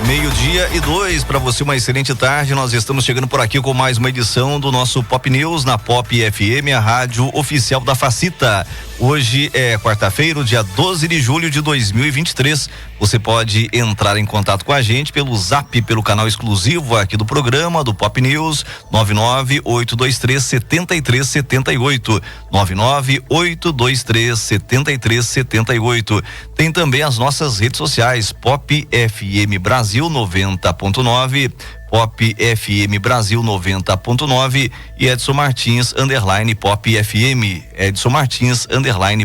12:02 para você, uma excelente tarde. Nós estamos chegando por aqui com mais uma edição do nosso Pop News na Pop FM, a rádio oficial da Facita. Hoje é quarta-feira, dia 12 de julho de 2023. Você pode entrar em contato com a gente pelo Zap, pelo canal exclusivo aqui do programa do Pop News, 998237378, 998237378. Tem também as nossas redes sociais, Pop FM Brasil 90.9, Pop FM Brasil 90.9 e Edson Martins _Pop FM, Edson Martins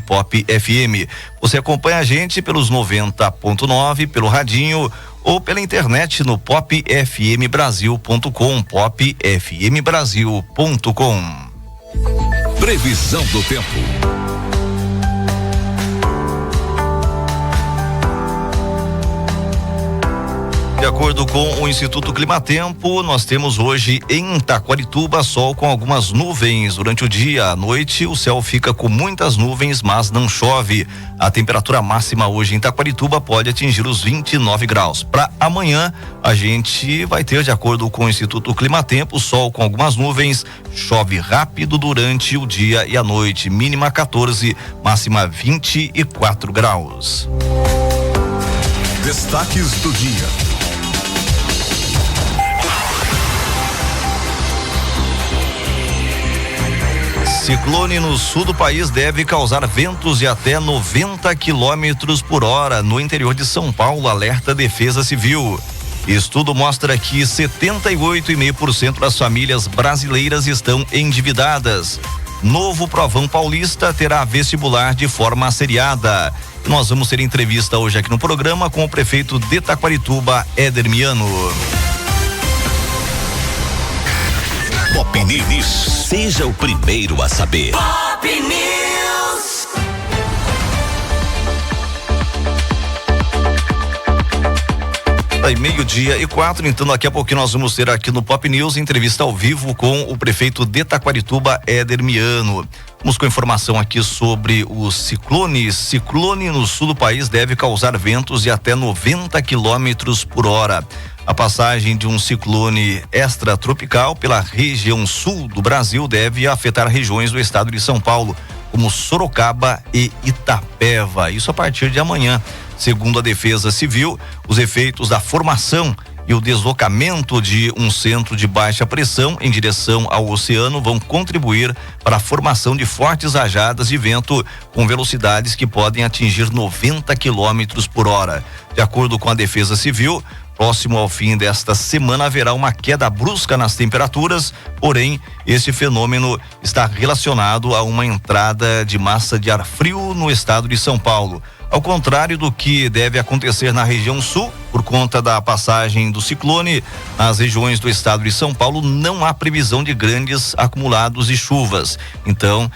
_Pop FM. Você acompanha a gente pelos 90.9, pelo radinho ou pela internet no popfmbrasil.com, popfmbrasil.com. Previsão do tempo. De acordo com o Instituto Climatempo, nós temos hoje em Taquarituba sol com algumas nuvens durante o dia. À noite o céu fica com muitas nuvens, mas não chove. A temperatura máxima hoje em Taquarituba pode atingir os 29 graus. Para amanhã a gente vai ter, de acordo com o Instituto Climatempo, sol com algumas nuvens, chove rápido durante o dia e a noite. Mínima 14, máxima 24 graus. Destaques do dia. Ciclone no sul do país deve causar ventos de até 90 quilômetros por hora no interior de São Paulo, alerta Defesa Civil. Estudo mostra que 78,5% das famílias brasileiras estão endividadas. Novo Provão Paulista terá vestibular de forma seriada. Nós vamos ter entrevista hoje aqui no programa com o prefeito de Taquarituba, Éder Miano. Pop News. Seja o primeiro a saber. Pop News. Aí, 12:04, então daqui a pouquinho nós vamos ter aqui no Pop News entrevista ao vivo com o prefeito de Taquarituba, Éder Miano. Vamos com informação aqui sobre o ciclone. Ciclone no sul do país deve causar ventos de até 90 quilômetros por hora. A passagem de um ciclone extratropical pela região sul do Brasil deve afetar regiões do estado de São Paulo, como Sorocaba e Itapeva. Isso a partir de amanhã. Segundo a Defesa Civil, os efeitos da formação e o deslocamento de um centro de baixa pressão em direção ao oceano vão contribuir para a formação de fortes rajadas de vento com velocidades que podem atingir 90 quilômetros por hora. De acordo com a Defesa Civil, próximo ao fim desta semana haverá uma queda brusca nas temperaturas, porém esse fenômeno está relacionado a uma entrada de massa de ar frio no estado de São Paulo. Ao contrário do que deve acontecer na região sul, por conta da passagem do ciclone, nas regiões do estado de São Paulo não há previsão de grandes acumulados de chuvas. Então,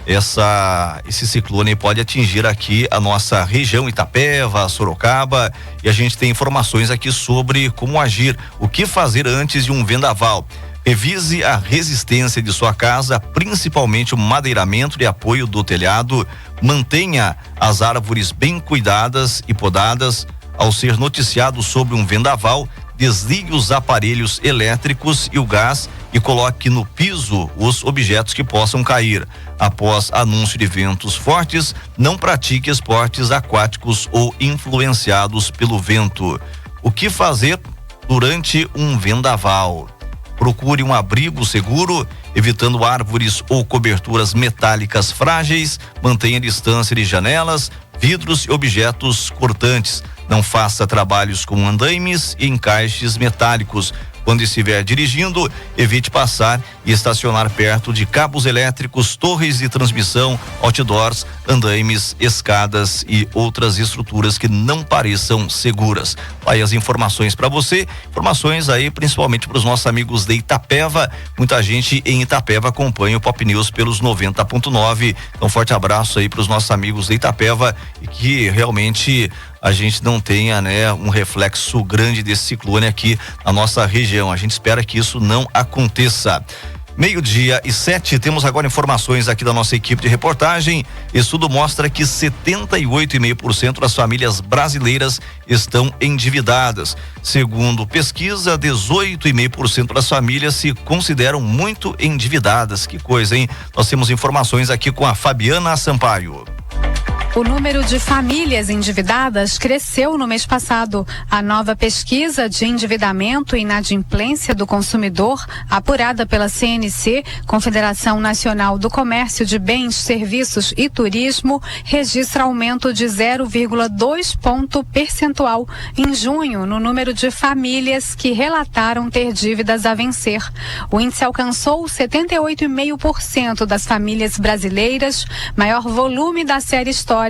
esse ciclone pode atingir aqui a nossa região, Itapeva, Sorocaba, e a gente tem informações aqui sobre como agir, o que fazer antes de um vendaval. Revise a resistência de sua casa, principalmente o madeiramento e apoio do telhado. Mantenha as árvores bem cuidadas e podadas. Ao ser noticiado sobre um vendaval, desligue os aparelhos elétricos e o gás e coloque no piso os objetos que possam cair. Após anúncio de ventos fortes, não pratique esportes aquáticos ou influenciados pelo vento. O que fazer durante um vendaval? Procure um abrigo seguro, evitando árvores ou coberturas metálicas frágeis. Mantenha distância de janelas, vidros e objetos cortantes. Não faça trabalhos com andaimes e encaixes metálicos. Quando estiver dirigindo, evite passar e estacionar perto de cabos elétricos, torres de transmissão, outdoors, andaimes, escadas e outras estruturas que não pareçam seguras. Aí as informações para você, informações aí principalmente para os nossos amigos de Itapeva. Muita gente em Itapeva acompanha o Pop News pelos 90.9. Então, forte abraço aí para os nossos amigos de Itapeva e que realmente a gente não tenha, né, um reflexo grande desse ciclone aqui na nossa região. A gente espera que isso não aconteça. 12:07, temos agora informações aqui da nossa equipe de reportagem. Estudo mostra que 78,5% das famílias brasileiras estão endividadas. Segundo pesquisa, 18,5% das famílias se consideram muito endividadas. Que coisa, hein? Nós temos informações aqui com a Fabiana Sampaio. O número de famílias endividadas cresceu no mês passado. A nova pesquisa de endividamento e inadimplência do consumidor, apurada pela CNC, Confederação Nacional do Comércio de Bens, Serviços e Turismo, registra aumento de 0,2 ponto percentual em junho no número de famílias que relataram ter dívidas a vencer. O índice alcançou 78,5% das famílias brasileiras, maior volume da série histórica,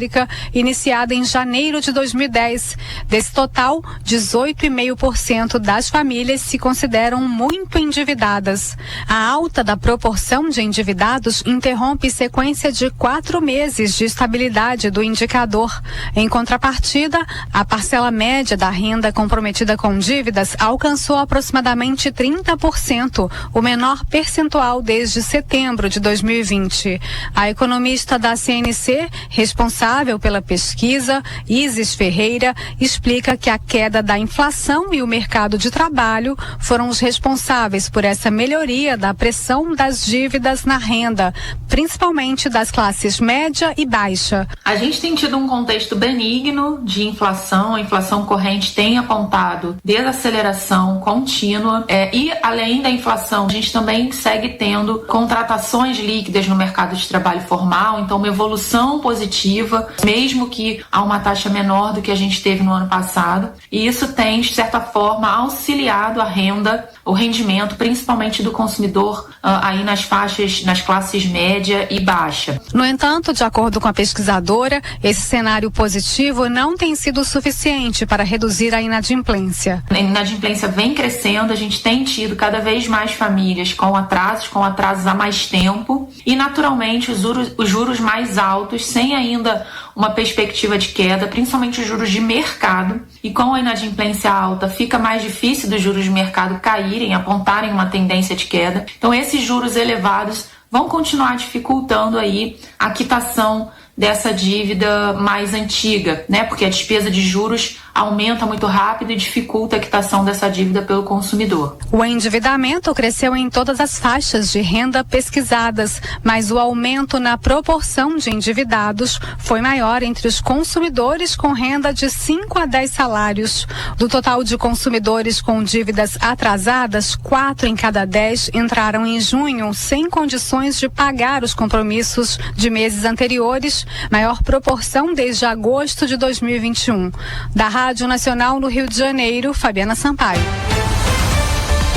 iniciada em janeiro de 2010. Desse total, 18,5% das famílias se consideram muito endividadas. A alta da proporção de endividados interrompe sequência de 4 meses de estabilidade do indicador. Em contrapartida, a parcela média da renda comprometida com dívidas alcançou aproximadamente 30%, o menor percentual desde setembro de 2020. A economista da CNC, responsável pela pesquisa, Isis Ferreira, explica que a queda da inflação e o mercado de trabalho foram os responsáveis por essa melhoria da pressão das dívidas na renda, principalmente das classes média e baixa. A gente tem tido um contexto benigno de inflação, a inflação corrente tem apontado desaceleração contínua e além da inflação, a gente também segue tendo contratações líquidas no mercado de trabalho formal, então uma evolução positiva, mesmo que a uma taxa menor do que a gente teve no ano passado, e isso tem, de certa forma, auxiliado a renda, o rendimento, principalmente do consumidor aí nas faixas, nas classes média e baixa. No entanto, de acordo com a pesquisadora, esse cenário positivo não tem sido suficiente para reduzir a inadimplência. A inadimplência vem crescendo, a gente tem tido cada vez mais famílias com atrasos há mais tempo e, naturalmente, os juros mais altos, sem ainda uma perspectiva de queda, principalmente os juros de mercado, e com a inadimplência alta fica mais difícil dos juros de mercado caírem, apontarem uma tendência de queda. Então esses juros elevados vão continuar dificultando aí a quitação dessa dívida mais antiga, né? Porque a despesa de juros aumenta muito rápido e dificulta a quitação dessa dívida pelo consumidor. O endividamento cresceu em todas as faixas de renda pesquisadas, mas o aumento na proporção de endividados foi maior entre os consumidores com renda de 5 a 10 salários. Do total de consumidores com dívidas atrasadas, 4 em cada 10 entraram em junho sem condições de pagar os compromissos de meses anteriores, maior proporção desde agosto de 2021. Da Rádio Nacional no Rio de Janeiro, Fabiana Sampaio.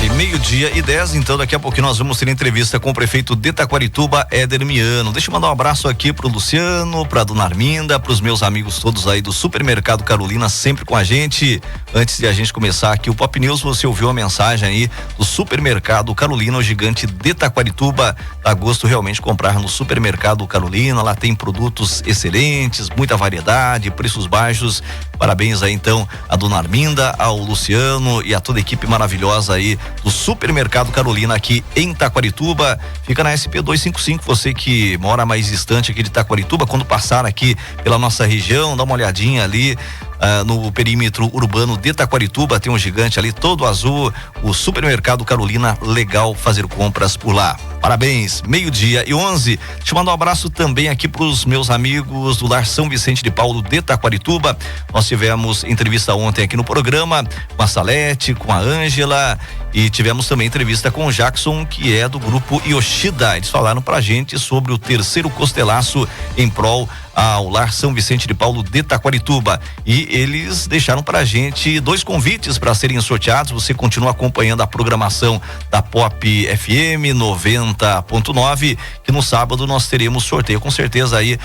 E 12:10, então daqui a pouquinho nós vamos ter entrevista com o prefeito de Taquarituba, Éder Miano. Deixa eu mandar um abraço aqui pro Luciano, pra dona Arminda, pros meus amigos todos aí do Supermercado Carolina, sempre com a gente. Antes de a gente começar aqui o Pop News, você ouviu a mensagem aí do Supermercado Carolina, o gigante de Taquarituba. Dá gosto realmente comprar no Supermercado Carolina, lá tem produtos excelentes, muita variedade, preços baixos. Parabéns aí então a dona Arminda, ao Luciano e a toda a equipe maravilhosa aí do Supermercado Carolina aqui em Taquarituba. Fica na SP 255, você que mora mais distante aqui de Taquarituba, quando passar aqui pela nossa região, dá uma olhadinha ali no perímetro urbano de Taquarituba, tem um gigante ali todo azul, o Supermercado Carolina, legal fazer compras por lá. Parabéns, 12:11. Deixa eu mandar um abraço também aqui pros meus amigos do Lar São Vicente de Paulo de Taquarituba. Nós tivemos entrevista ontem aqui no programa com a Salete, com a Ângela, e tivemos também entrevista com o Jackson, que é do grupo Yoshida. Eles falaram pra gente sobre o terceiro costelaço em prol ao Lar São Vicente de Paulo de Taquarituba, e eles deixaram pra gente 2 convites para serem sorteados. Você continua acompanhando a programação da Pop FM 90.9, que no sábado nós teremos sorteio, com certeza aí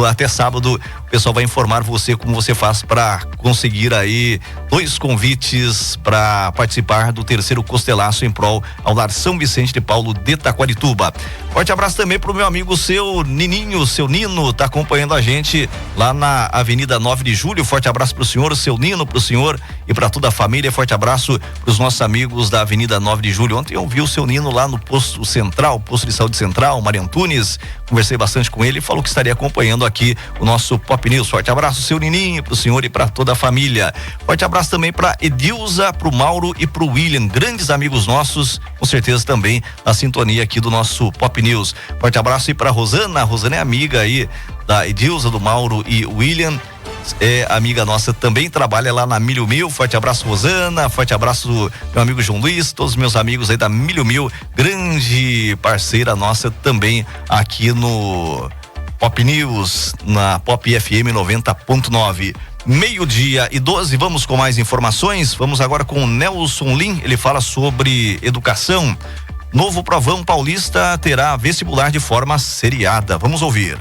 até sábado o pessoal vai informar você como você faz para conseguir aí 2 convites para participar do terceiro costelaço em prol ao Lar São Vicente de Paulo de Taquarituba. Forte abraço também pro meu amigo seu Nininho, seu Nino, tá acompanhando a gente lá na Avenida 9 de Julho. Forte abraço pro senhor, o seu Nino, pro senhor e para toda a família. Forte abraço pros nossos amigos da Avenida 9 de Julho. Ontem eu vi o seu Nino lá no posto central, posto de saúde central, Maria Antunes. Conversei bastante com ele e falou que estaria acompanhando aqui o nosso Pop News. Forte abraço, seu Nininho, pro senhor e para toda a família. Forte abraço também para Edilza, pro Mauro e pro William, grandes amigos nossos, com certeza também na sintonia aqui do nosso Pop News. Forte abraço aí para Rosana. A Rosana é amiga aí da Edilza, do Mauro e William. É amiga nossa, também trabalha lá na Milho Mil. Forte abraço, Rosana. Forte abraço, meu amigo João Luiz, todos os meus amigos aí da Milho Mil, grande parceira nossa também aqui no Pop News, na Pop FM 90.9. 12:12, vamos com mais informações. Vamos agora com o Nelson Lim, ele fala sobre educação. Novo Provão Paulista terá vestibular de forma seriada. Vamos ouvir.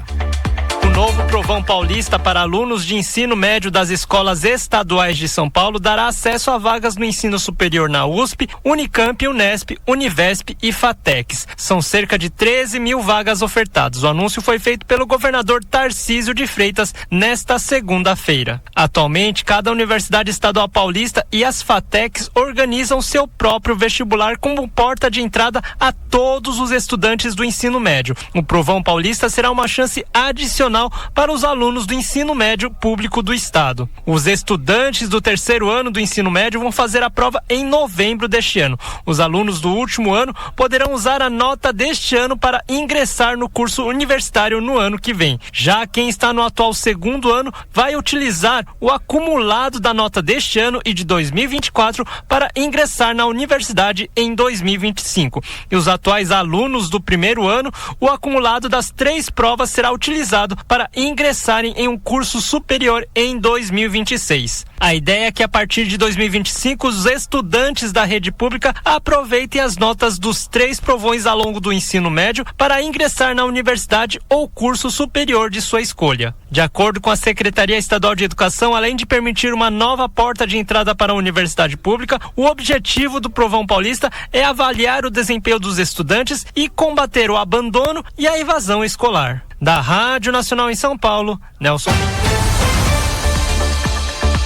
O novo Provão Paulista para alunos de ensino médio das escolas estaduais de São Paulo dará acesso a vagas no ensino superior na USP, Unicamp, Unesp, Univesp e FATECs. São cerca de 13 mil vagas ofertadas. O anúncio foi feito pelo governador Tarcísio de Freitas nesta segunda-feira. Atualmente, cada universidade estadual paulista e as FATECs organizam seu próprio vestibular como porta de entrada a todos os estudantes do ensino médio. O Provão Paulista será uma chance adicional para os alunos do ensino médio público do estado. Os estudantes do terceiro ano do ensino médio vão fazer a prova em novembro deste ano. Os alunos do último ano poderão usar a nota deste ano para ingressar no curso universitário no ano que vem. Já quem está no atual segundo ano vai utilizar o acumulado da nota deste ano e de 2024 para ingressar na universidade em 2025. E os atuais alunos do primeiro ano, o acumulado das 3 provas será utilizado para ingressarem em um curso superior em 2026. A ideia é que a partir de 2025 os estudantes da rede pública aproveitem as notas dos 3 provões ao longo do ensino médio para ingressar na universidade ou curso superior de sua escolha. De acordo com a Secretaria Estadual de Educação, além de permitir uma nova porta de entrada para a universidade pública, o objetivo do Provão Paulista é avaliar o desempenho dos estudantes e combater o abandono e a evasão escolar. Da Rádio Nacional em São Paulo, Nelson.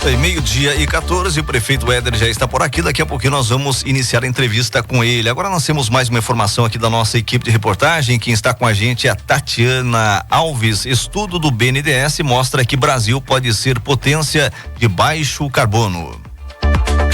12:14, o prefeito Éder já está por aqui. Daqui a pouquinho nós vamos iniciar a entrevista com ele. Agora nós temos mais uma informação aqui da nossa equipe de reportagem. Quem está com a gente é a Tatiana Alves. Estudo do BNDES mostra que Brasil pode ser potência de baixo carbono.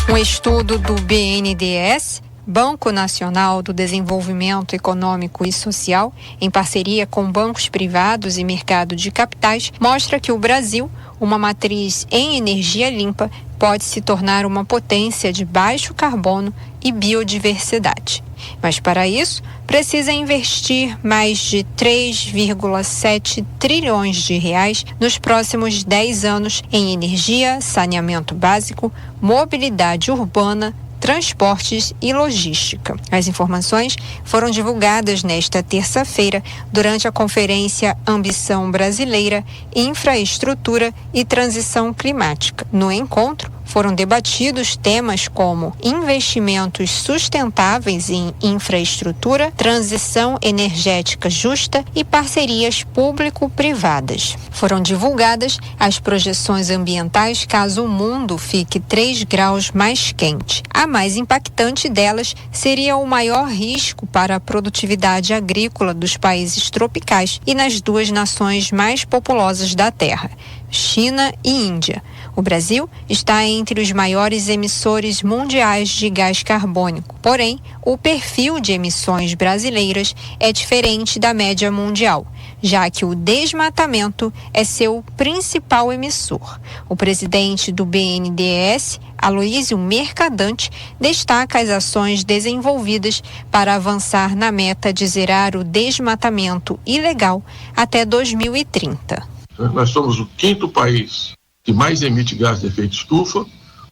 Um estudo do BNDES, Banco Nacional do Desenvolvimento Econômico e Social, em parceria com bancos privados e mercado de capitais, mostra que o Brasil, uma matriz em energia limpa, pode se tornar uma potência de baixo carbono e biodiversidade. Mas para isso, precisa investir mais de 3,7 trilhões de reais nos próximos 10 anos em energia, saneamento básico, mobilidade urbana, transportes e logística. As informações foram divulgadas nesta terça-feira durante a conferência Ambição Brasileira, Infraestrutura e Transição Climática. No encontro, foram debatidos temas como investimentos sustentáveis em infraestrutura, transição energética justa e parcerias público-privadas. Foram divulgadas as projeções ambientais caso o mundo fique 3 graus mais quente. A mais impactante delas seria o maior risco para a produtividade agrícola dos países tropicais e nas 2 nações mais populosas da Terra, China e Índia. O Brasil está entre os maiores emissores mundiais de gás carbônico. Porém, o perfil de emissões brasileiras é diferente da média mundial, já que o desmatamento é seu principal emissor. O presidente do BNDES, Aloísio Mercadante, destaca as ações desenvolvidas para avançar na meta de zerar o desmatamento ilegal até 2030. Nós somos o 5º país que mais emite gás de efeito estufa,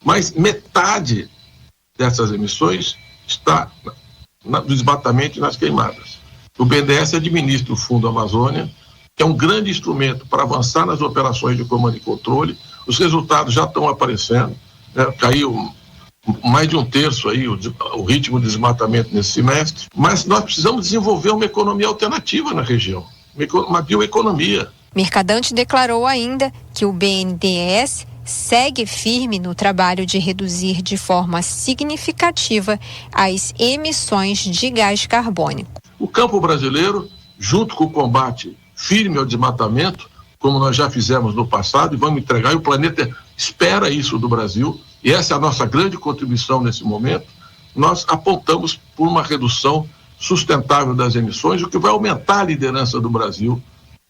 mas metade dessas emissões está no desmatamento e nas queimadas. O BNDES administra o Fundo Amazônia, que é um grande instrumento para avançar nas operações de comando e controle. Os resultados já estão aparecendo, né? Caiu mais de 1/3 aí o ritmo de desmatamento nesse semestre, mas nós precisamos desenvolver uma economia alternativa na região, uma bioeconomia. Mercadante declarou ainda que o BNDES segue firme no trabalho de reduzir de forma significativa as emissões de gás carbônico. O campo brasileiro, junto com o combate firme ao desmatamento, como nós já fizemos no passado e vamos entregar, e o planeta espera isso do Brasil, e essa é a nossa grande contribuição nesse momento, nós apontamos por uma redução sustentável das emissões, o que vai aumentar a liderança do Brasil,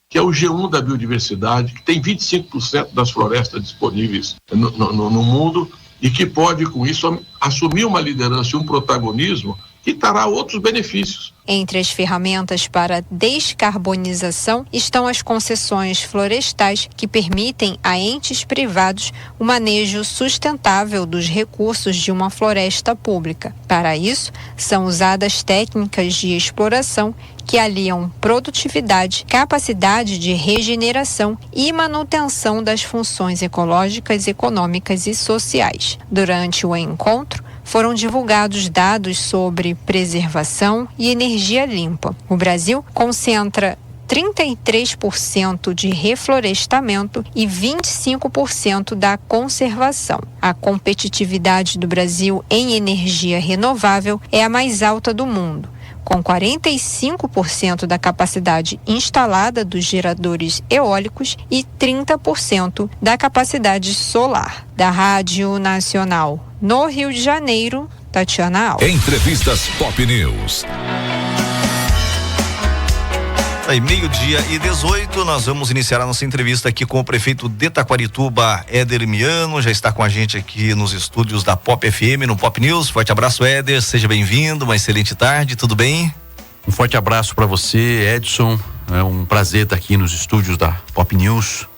que é o G1 da biodiversidade, que tem 25% das florestas disponíveis no mundo e que pode, com isso, assumir uma liderança e um protagonismo que trará outros benefícios. Entre as ferramentas para descarbonização estão as concessões florestais, que permitem a entes privados o manejo sustentável dos recursos de uma floresta pública. Para isso, são usadas técnicas de exploração que aliam produtividade, capacidade de regeneração e manutenção das funções ecológicas, econômicas e sociais. Durante o encontro, foram divulgados dados sobre preservação e energia limpa. O Brasil concentra 33% de reflorestamento e 25% da conservação. A competitividade do Brasil em energia renovável é a mais alta do mundo, com 45% da capacidade instalada dos geradores eólicos e 30% da capacidade solar. Da Rádio Nacional no Rio de Janeiro, Tatiana Alves. Entrevistas Pop News. Aí, 12:18, nós vamos iniciar a nossa entrevista aqui com o prefeito de Taquarituba, Éder Miano, já está com a gente aqui nos estúdios da Pop FM, no Pop News. Forte abraço, Éder, seja bem-vindo, uma excelente tarde, tudo bem? Um forte abraço para você, Edson, é um prazer estar aqui nos estúdios da Pop News,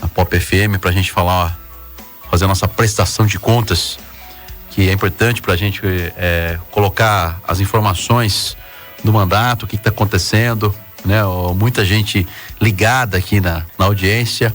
da Pop FM, para a gente fazer a nossa prestação de contas, que é importante para a gente colocar as informações do mandato, o que está acontecendo, né? Muita gente ligada aqui na audiência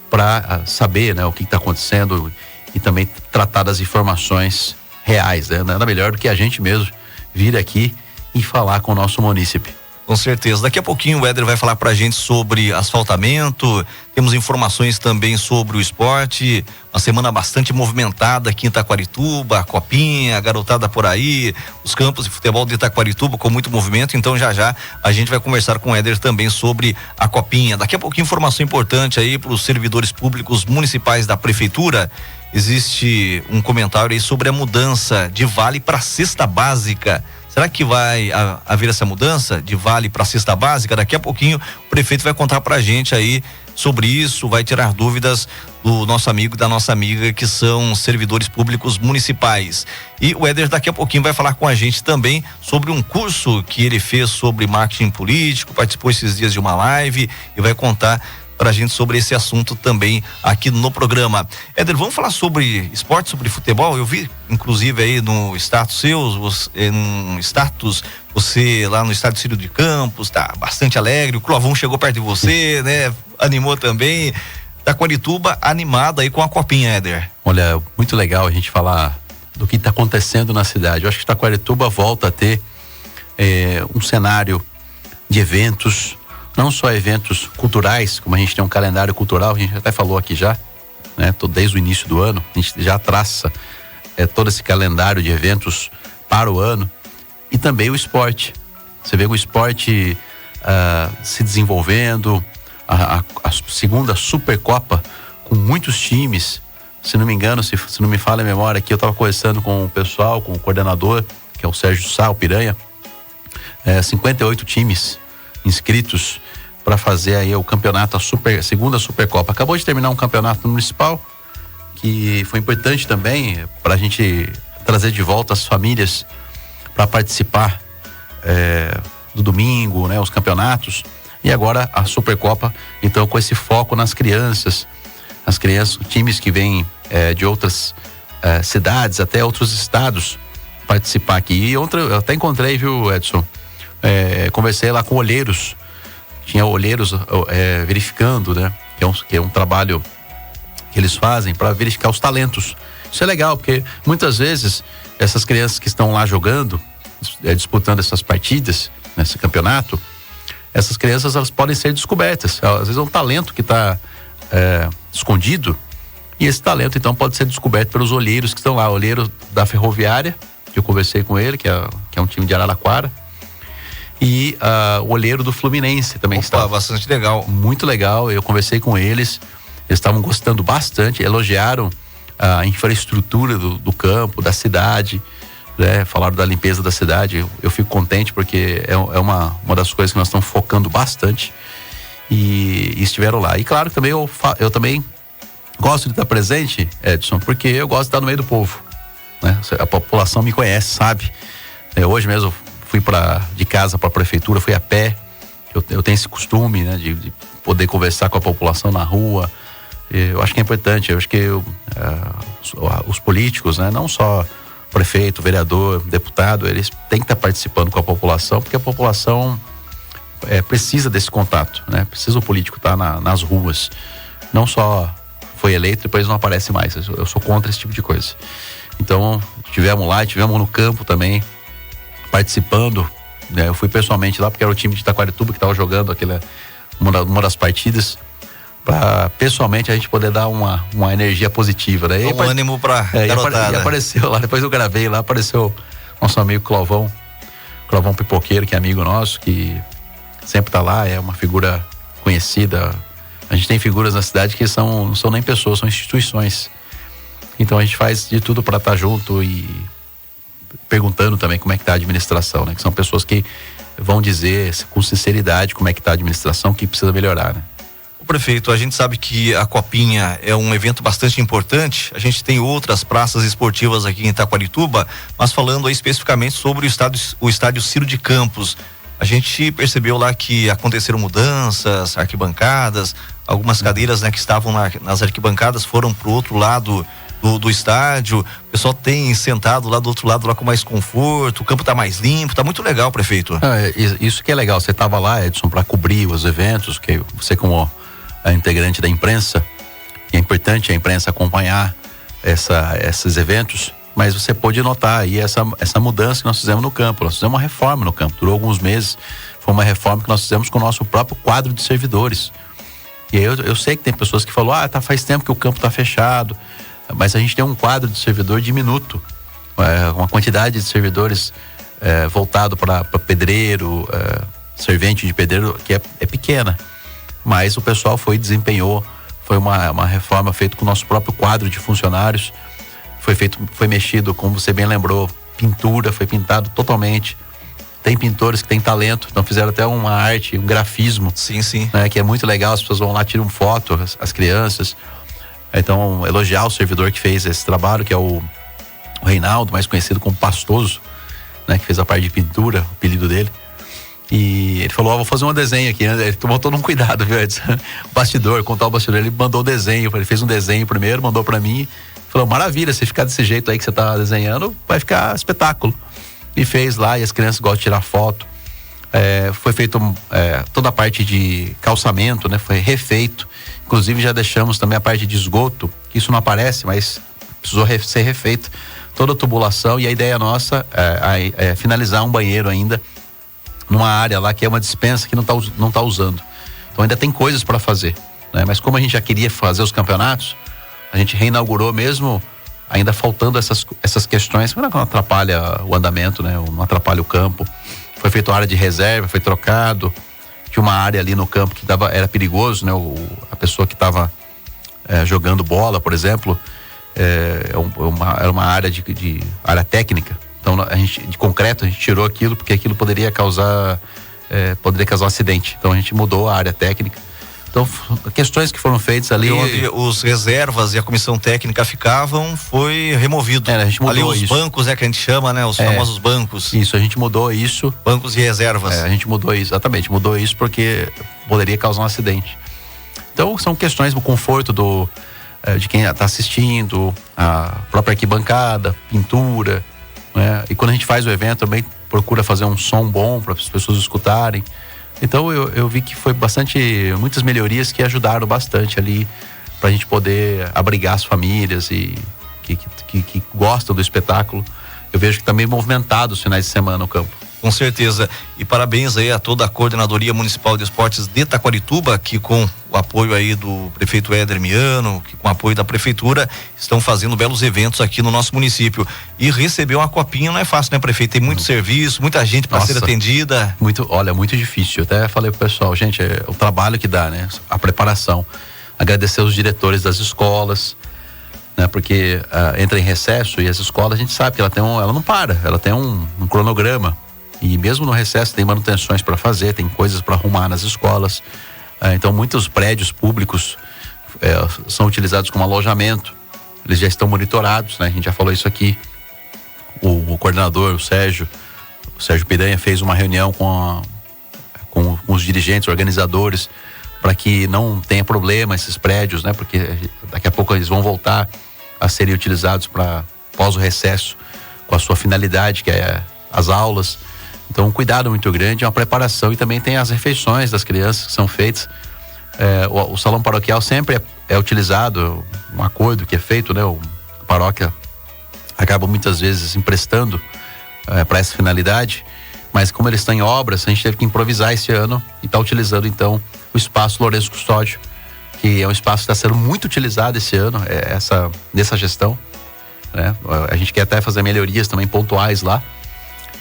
para saber, né, o que está acontecendo e também tratar das informações reais, né? Nada melhor do que a gente mesmo vir aqui e falar com o nosso munícipe. Com certeza. Daqui a pouquinho o Éder vai falar pra gente sobre asfaltamento, temos informações também sobre o esporte, uma semana bastante movimentada aqui em Taquarituba, a Copinha, a garotada por aí, os campos de futebol de Taquarituba com muito movimento, então já a gente vai conversar com o Éder também sobre a Copinha. Daqui a pouquinho informação importante aí para os servidores públicos municipais da prefeitura. Existe um comentário aí sobre a mudança de vale para cesta básica. Será que vai haver essa mudança de vale para cesta básica? Daqui a pouquinho o prefeito vai contar pra gente aí sobre isso, vai tirar dúvidas do nosso amigo e da nossa amiga, que são servidores públicos municipais. E o Éder daqui a pouquinho vai falar com a gente também sobre um curso que ele fez sobre marketing político, participou esses dias de uma live e vai contar pra gente sobre esse assunto também aqui no programa. Éder, vamos falar sobre esporte, sobre futebol? Eu vi, inclusive, aí no status você lá no estádio Círio de Campos, tá bastante alegre, o Clovão chegou perto de você, né? Animou também. Taquarituba animada aí com a Copinha, Éder. Olha, muito legal a gente falar do que está acontecendo na cidade. Eu acho que Taquarituba volta a ter um cenário de eventos, não só eventos culturais, como a gente tem um calendário cultural, a gente até falou aqui já, né? Desde o início do ano, a gente já traça todo esse calendário de eventos para o ano, e também o esporte. Você vê o esporte se desenvolvendo, a segunda Supercopa com muitos times, se não me engano, se não me falha a memória aqui, eu estava conversando com o pessoal, com o coordenador, que é o Sérgio Sá, o Piranha, 58 times inscritos para fazer aí o campeonato, a segunda Supercopa. Acabou de terminar um campeonato municipal que foi importante também para a gente trazer de volta as famílias para participar do domingo, né, os campeonatos, e agora a Supercopa, então, com esse foco nas crianças, times que vêm de outras cidades, até outros estados participar aqui. E eu até encontrei, viu, Edson? Conversei lá com olheiros, tinha olheiros verificando, né? Que é um trabalho que eles fazem para verificar os talentos. Isso é legal, porque muitas vezes essas crianças que estão lá jogando, disputando essas partidas, nesse campeonato, essas crianças elas podem ser descobertas. Às vezes é um talento que está escondido, e esse talento então pode ser descoberto pelos olheiros que estão lá. O olheiro da Ferroviária, que eu conversei com ele, que é um time de Araraquara, e o olheiro do Fluminense também. Está bastante legal. Muito legal, eu conversei com eles estavam gostando bastante, elogiaram a infraestrutura do campo, da cidade, né? Falaram da limpeza da cidade. Eu fico contente porque é uma das coisas que nós estamos focando bastante, e estiveram lá. E claro, também eu também gosto de estar presente, Edson, porque eu gosto de estar no meio do povo, né? A população me conhece, sabe? Hoje mesmo fui de casa para a prefeitura, fui a pé. Eu tenho esse costume, né, de poder conversar com a população na rua. Eu acho que é importante. Eu acho que os políticos, né, não só prefeito, vereador, deputado, eles têm que estar participando com a população, porque a população precisa desse contato, né? Precisa o político estar nas ruas. Não só foi eleito, depois não aparece mais. Eu sou contra esse tipo de coisa. Então, estivemos lá, estivemos no campo também, participando, né? Eu fui pessoalmente lá porque era o time de Taquarituba que estava jogando uma das partidas, para pessoalmente a gente poder dar uma energia positiva, né? Ânimo pra garotada. E apareceu lá, depois eu gravei lá, apareceu nosso amigo Clovão Pipoqueiro, que é amigo nosso, que sempre tá lá, é uma figura conhecida. A gente tem figuras na cidade que não são nem pessoas, são instituições. Então a gente faz de tudo para estar junto e perguntando também como é que tá a administração, né? Que são pessoas que vão dizer com sinceridade como é que tá a administração, o que precisa melhorar, né? O prefeito, a gente sabe que a Copinha é um evento bastante importante. A gente tem outras praças esportivas aqui em Taquarituba, mas falando aí especificamente sobre o estádio Ciro de Campos, a gente percebeu lá que aconteceram mudanças, arquibancadas, algumas cadeiras, né, que estavam nas arquibancadas foram pro outro lado do estádio. O pessoal tem sentado lá do outro lado lá com mais conforto, o campo tá mais limpo, tá muito legal, prefeito. Isso que é legal, você tava lá, Edson, para cobrir os eventos, que você como integrante da imprensa, é importante a imprensa acompanhar esses eventos, mas você pôde notar aí essa mudança que nós fizemos no campo. Nós fizemos uma reforma no campo, durou alguns meses. Foi uma reforma que nós fizemos com o nosso próprio quadro de servidores. E aí eu sei que tem pessoas que falam, faz tempo que o campo tá fechado, mas a gente tem um quadro de servidor diminuto, uma quantidade de servidores voltado para pedreiro, servente de pedreiro, que é pequena. Mas o pessoal desempenhou, foi uma reforma feita com o nosso próprio quadro de funcionários, foi mexido, como você bem lembrou, pintura, foi pintado totalmente. Tem pintores que têm talento, então fizeram até uma arte, um grafismo. Sim. Né, que é muito legal, as pessoas vão lá, tiram foto, as crianças. Então, elogiar o servidor que fez esse trabalho, que é o Reinaldo, mais conhecido como Pastoso, né, que fez a parte de pintura, o apelido dele. E ele falou, vou fazer um desenho aqui, né? Ele tomou todo um cuidado, viu, Edson? Contar o bastidor, ele mandou o desenho, ele fez um desenho primeiro, mandou pra mim, falou, maravilha, se ficar desse jeito aí que você tá desenhando, vai ficar espetáculo. E fez lá, e as crianças gostam de tirar foto. Foi feito toda a parte de calçamento, né? Foi refeito, inclusive já deixamos também a parte de esgoto, que isso não aparece, mas precisou ser refeito, toda a tubulação, e a ideia nossa é finalizar um banheiro ainda, numa área lá que é uma dispensa que não tá usando. Então ainda tem coisas para fazer, né? Mas como a gente já queria fazer os campeonatos, a gente reinaugurou mesmo, ainda faltando essas questões, que não atrapalha o andamento, né? Não atrapalha o campo. Foi feita uma área de reserva, foi trocado. Tinha uma área ali no campo que era perigoso, né? A pessoa que estava jogando bola, por exemplo, era uma área de área técnica. Então de concreto a gente tirou aquilo porque aquilo poderia causar um acidente. Então a gente mudou a área técnica. Então questões que foram feitas ali. E onde os reservas e a comissão técnica ficavam, foi removido. A gente mudou ali os bancos, que a gente chama, né? Os famosos bancos. Isso, a gente mudou isso. Bancos e reservas. A gente mudou isso, exatamente. Mudou isso porque poderia causar um acidente. Então são questões do conforto de quem está assistindo, a própria arquibancada, pintura, né? E quando a gente faz o evento também procura fazer um som bom para as pessoas escutarem. Então eu vi que foi muitas melhorias que ajudaram bastante ali para a gente poder abrigar as famílias e que gostam do espetáculo. Eu vejo que também movimentado os finais de semana no campo. Com certeza. E parabéns aí a toda a Coordenadoria Municipal de Esportes de Taquarituba, que com o apoio aí do prefeito Éder Miano, que com o apoio da prefeitura, estão fazendo belos eventos aqui no nosso município. E receber uma copinha não é fácil, né, prefeito? Tem muito serviço, muita gente para ser atendida. Muito difícil. Eu até falei pro pessoal, gente, é o trabalho que dá, né? A preparação. Agradecer os diretores das escolas, né? Porque entra em recesso e as escolas, a gente sabe que ela não para, ela tem um cronograma. E mesmo no recesso tem manutenções para fazer, tem coisas para arrumar nas escolas. Então muitos prédios públicos são utilizados como alojamento. Eles já estão monitorados, né? A gente já falou isso aqui. O coordenador, o Sérgio Piranha, fez uma reunião com os dirigentes, organizadores, para que não tenha problema esses prédios, né? Porque daqui a pouco eles vão voltar a serem utilizados para pós o recesso, com a sua finalidade, que é as aulas. Então, um cuidado muito grande, uma preparação, e também tem as refeições das crianças que são feitas. O salão paroquial sempre é utilizado, um acordo que é feito, né? A paróquia acaba muitas vezes emprestando para essa finalidade, mas como eles estão em obras, a gente teve que improvisar esse ano e está utilizando então o espaço Lourenço Custódio, que é um espaço que está sendo muito utilizado esse ano, nessa gestão, né? A gente quer até fazer melhorias também pontuais lá.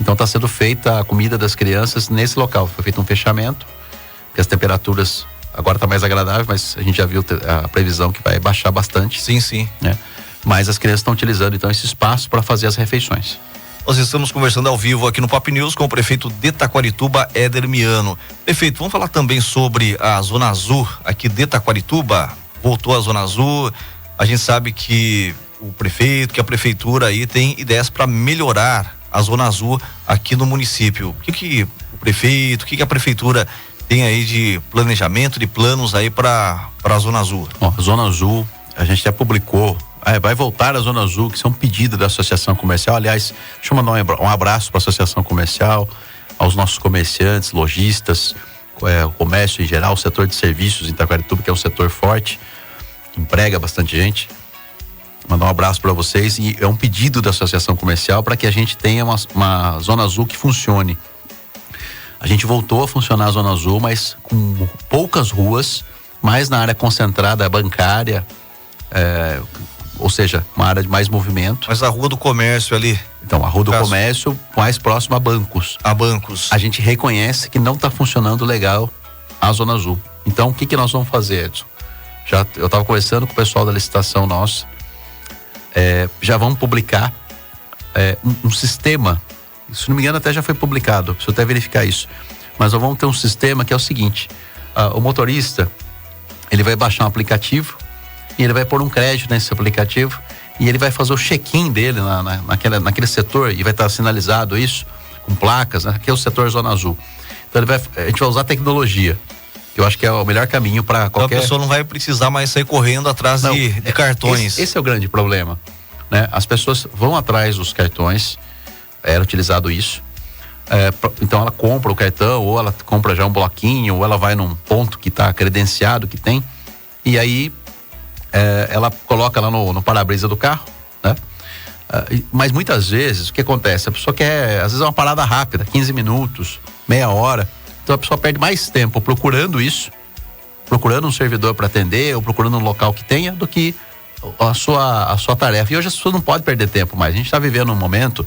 Então está sendo feita a comida das crianças nesse local. Foi feito um fechamento, porque as temperaturas agora tá mais agradável, mas a gente já viu a previsão que vai baixar bastante. Sim. Né? Mas as crianças estão utilizando então esse espaço para fazer as refeições. Nós estamos conversando ao vivo aqui no Pop News com o prefeito de Taquarituba, Éder Miano. Prefeito, vamos falar também sobre a Zona Azul aqui de Taquarituba. Voltou a Zona Azul. A gente sabe que o prefeito, que a prefeitura aí tem ideias para melhorar a Zona Azul aqui no município. O que o prefeito, o que a prefeitura tem aí de planejamento, de planos aí para a Zona Azul? A Zona Azul, a gente até publicou, vai voltar a Zona Azul, que isso é um pedido da Associação Comercial. Aliás, deixa eu mandar um abraço para a Associação Comercial, aos nossos comerciantes, lojistas, o comércio em geral, o setor de serviços em Taquarituba, que é um setor forte, que emprega bastante gente. Mandar um abraço para vocês, e é um pedido da Associação Comercial para que a gente tenha uma Zona Azul que funcione. A gente voltou a funcionar a Zona Azul, mas com poucas ruas, mais na área concentrada bancária, ou seja, uma área de mais movimento. Mas a Rua do Comércio ali? Então, a Rua do Comércio mais próxima a bancos. A gente reconhece que não está funcionando legal a Zona Azul. Então, o que nós vamos fazer, Edson? Eu estava conversando com o pessoal da licitação nossa. Já vamos publicar um sistema, se não me engano até já foi publicado, preciso até verificar isso, mas nós vamos ter um sistema que é o seguinte: o motorista, ele vai baixar um aplicativo e ele vai pôr um crédito nesse aplicativo e ele vai fazer o check-in dele naquele setor, e vai estar sinalizado isso com placas, né? Que é o setor Zona Azul. Então a gente vai usar tecnologia, que eu acho que é o melhor caminho para qualquer... Então a pessoa não vai precisar mais sair correndo atrás de cartões. Esse é o grande problema, né? As pessoas vão atrás dos cartões, era utilizado isso, então ela compra o cartão, ou ela compra já um bloquinho, ou ela vai num ponto que está credenciado, que tem, e aí ela coloca lá no para-brisa do carro, né? Mas muitas vezes, o que acontece? A pessoa quer, às vezes é uma parada rápida, 15 minutos, meia hora. Então a pessoa perde mais tempo procurando isso, procurando um servidor para atender, ou procurando um local que tenha, do que a sua tarefa. E hoje as pessoas não podem perder tempo mais. A gente está vivendo um momento,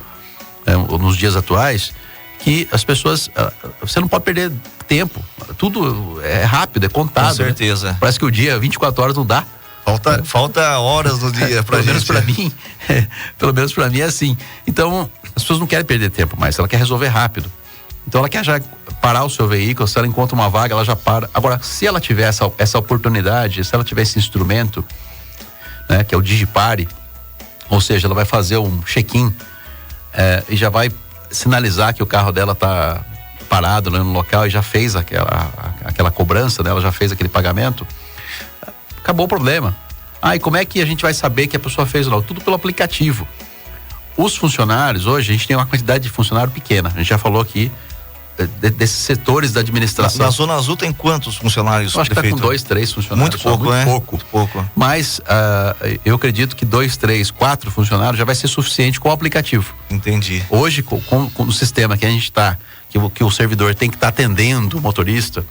nos dias atuais, que as pessoas, você não pode perder tempo. Tudo é rápido, é contado. Com certeza. Né? Parece que o dia 24 horas não dá. Falta horas no dia pra gente. Pelo menos pra mim é assim. Então, as pessoas não querem perder tempo mais, ela quer resolver rápido. Então ela quer já parar o seu veículo, se ela encontra uma vaga, ela já para. Agora, se ela tiver essa oportunidade, se ela tiver esse instrumento, né, que é o Digipare, ou seja, ela vai fazer um check-in e já vai sinalizar que o carro dela tá parado, né, no local, e já fez aquela cobrança, né, ela já fez aquele pagamento, acabou o problema. E como é que a gente vai saber que a pessoa fez ou não? Tudo pelo aplicativo. Os funcionários, hoje, a gente tem uma quantidade de funcionário pequena. A gente já falou aqui desses setores da administração. Na Zona Azul tem quantos funcionários? Eu acho que está com 2, 3 funcionários. Muito pouco, né? Muito pouco. Mas eu acredito que 2, 3, 4 funcionários já vai ser suficiente com o aplicativo. Entendi. Hoje, com o sistema que a gente está, que o servidor tem que estar atendendo o motorista,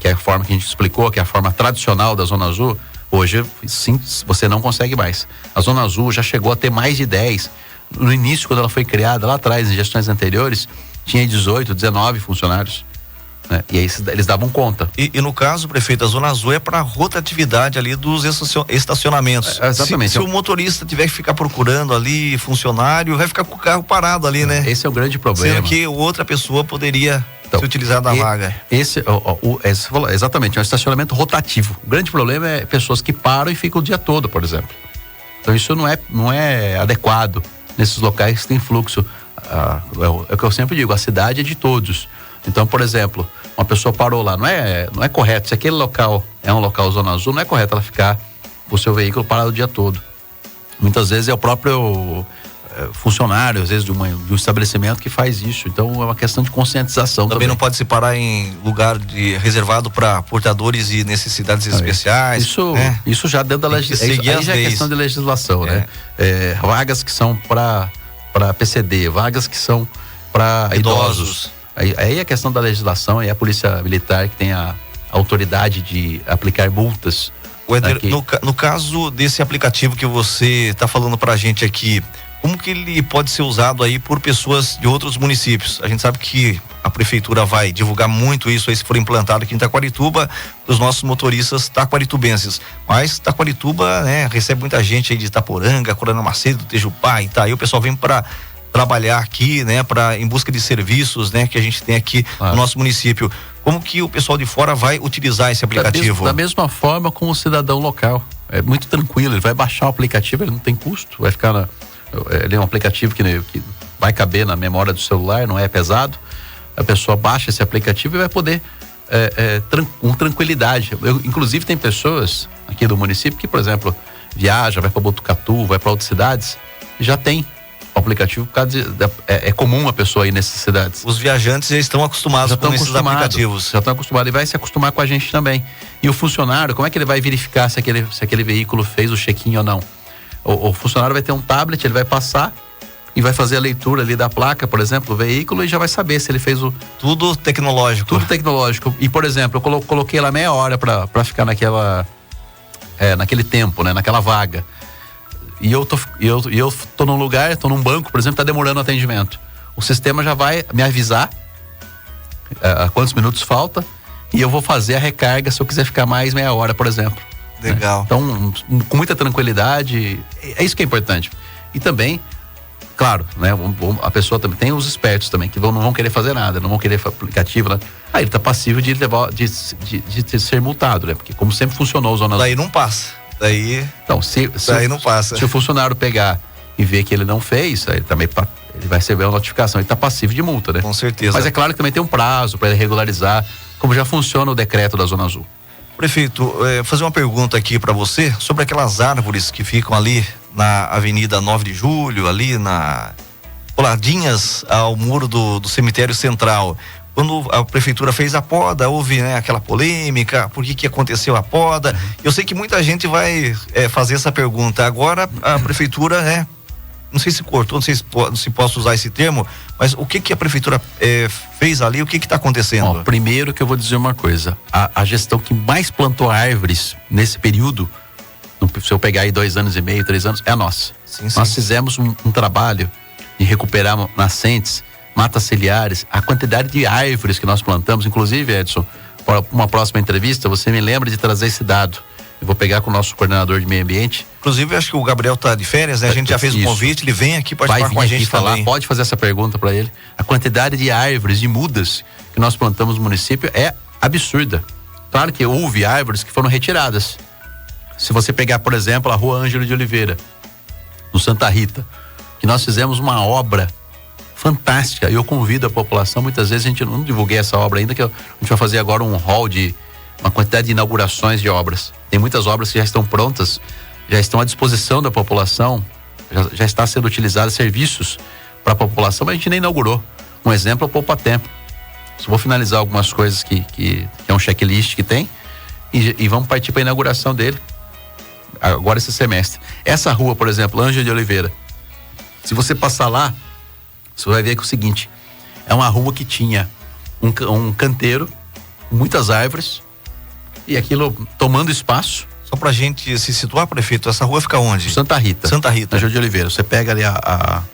que é a forma que a gente explicou, que é a forma tradicional da Zona Azul, hoje sim, você não consegue mais. A Zona Azul já chegou a ter mais de 10. No início, quando ela foi criada, lá atrás, em gestões anteriores, tinha 18, 19 funcionários. Né? E aí eles davam conta. E no caso, prefeito, a Zona Azul é para rotatividade ali dos estacionamentos. Exatamente. Se o motorista tiver que ficar procurando ali funcionário, vai ficar com o carro parado ali, né? Esse é o grande problema. Sendo que outra pessoa poderia se utilizar da vaga. Exatamente, é um estacionamento rotativo. O grande problema é pessoas que param e ficam o dia todo, por exemplo. Então isso não é adequado nesses locais que tem fluxo. É o que eu sempre digo, a cidade é de todos. Então, por exemplo, uma pessoa parou lá, não é correto, se aquele local é um local Zona Azul, não é correto ela ficar com o seu veículo parado o dia todo. Muitas vezes é o próprio funcionário, às vezes de um estabelecimento que faz isso. Então é uma questão de conscientização também. Não pode se parar em lugar reservado para portadores e necessidades especiais. Isso já dentro da legislação. Aí já é questão de legislação, né? Vagas que são para PCD, vagas que são para idosos. Aí a questão da legislação, aí a Polícia Militar que tem a autoridade de aplicar multas. Éder, no caso desse aplicativo que você está falando pra gente aqui, como que ele pode ser usado aí por pessoas de outros municípios? A gente sabe que a prefeitura vai divulgar muito isso aí se for implantado aqui em Taquarituba, os nossos motoristas taquaritubenses. Mas Taquarituba, né, recebe muita gente aí de Itaporanga, Coronel Macedo, Tejupá e tá. Aí o pessoal vem para trabalhar aqui, né, em busca de serviços, né, que a gente tem aqui no nosso município. Como que o pessoal de fora vai utilizar esse aplicativo? Da mesma forma como o cidadão local. É muito tranquilo, ele vai baixar o aplicativo, ele não tem custo, vai ficar ele é um aplicativo que vai caber na memória do celular, não é pesado. A pessoa baixa esse aplicativo e vai poder com tranquilidade. Inclusive tem pessoas aqui do município que, por exemplo, viaja, vai para Botucatu, vai para outras cidades e já tem o aplicativo, por causa é comum a pessoa ir nessas cidades. Os viajantes já estão acostumados com esses aplicativos. Já estão acostumados, e vai se acostumar com a gente também. E o funcionário, como é que ele vai verificar se aquele veículo fez o check-in ou não? O funcionário vai ter um tablet, ele vai passar e vai fazer a leitura ali da placa, por exemplo, do veículo, e já vai saber se ele fez Tudo tecnológico. Tudo tecnológico. E, por exemplo, eu coloquei lá meia hora para ficar naquele tempo, né? Naquela vaga. E eu tô num lugar, tô num banco, por exemplo, tá demorando o atendimento. O sistema já vai me avisar quantos minutos falta e eu vou fazer a recarga se eu quiser ficar mais meia hora, por exemplo. Legal. Né? Então, com muita tranquilidade, é isso que é importante. E também, claro, né? A pessoa também tem os espertos também, que não vão querer fazer nada, não vão querer aplicativo, né? Aí ele tá passível de ser multado, né? Porque como sempre funcionou o Zona Azul. Daí não passa. Então, daí não passa. Se o funcionário pegar e ver que ele não fez, aí também ele vai receber uma notificação, ele está passivo de multa, né? Com certeza. Mas é claro que também tem um prazo para ele regularizar, como já funciona o decreto da Zona Azul. Prefeito, fazer uma pergunta aqui para você sobre aquelas árvores que ficam ali na Avenida 9 de Julho, ali coladinhas ao muro do cemitério central. Quando a prefeitura fez a poda, houve, né, aquela polêmica, por que aconteceu a poda? Eu sei que muita gente vai fazer essa pergunta. Agora a prefeitura, né, não sei se cortou, não sei se posso usar esse termo, mas o que a prefeitura fez ali, o que está acontecendo? Primeiro que eu vou dizer uma coisa, a gestão que mais plantou árvores nesse período, se eu pegar aí 2 anos e meio, 3 anos, é a nossa. Sim. Nós fizemos um trabalho de recuperar nascentes, matas ciliares, a quantidade de árvores que nós plantamos, inclusive, Edson, para uma próxima entrevista, você me lembra de trazer esse dado. Eu vou pegar com o nosso coordenador de meio ambiente. Inclusive, acho que o Gabriel tá de férias, né? A gente já fez um convite, ele vem aqui participar com a gente também. Pode fazer essa pergunta para ele. A quantidade de árvores, de mudas que nós plantamos no município é absurda. Claro que houve árvores que foram retiradas. Se você pegar, por exemplo, a Rua Ângelo de Oliveira, no Santa Rita, que nós fizemos uma obra fantástica, e eu convido a população, muitas vezes a gente não divulguei essa obra ainda, que a gente vai fazer agora um hall de uma quantidade de inaugurações de obras. Tem muitas obras que já estão prontas, já estão à disposição da população, já está sendo utilizados serviços para a população, mas a gente nem inaugurou. Um exemplo é o Poupa Tempo. Só vou finalizar algumas coisas que é um checklist que tem e vamos partir para a inauguração dele agora esse semestre. Essa rua, por exemplo, Ângela de Oliveira, se você passar lá, você vai ver que é o seguinte, é uma rua que tinha um canteiro, muitas árvores e aquilo tomando espaço. Só pra gente se situar, prefeito, essa rua fica onde? Santa Rita. Ângela de Oliveira. Você pega ali a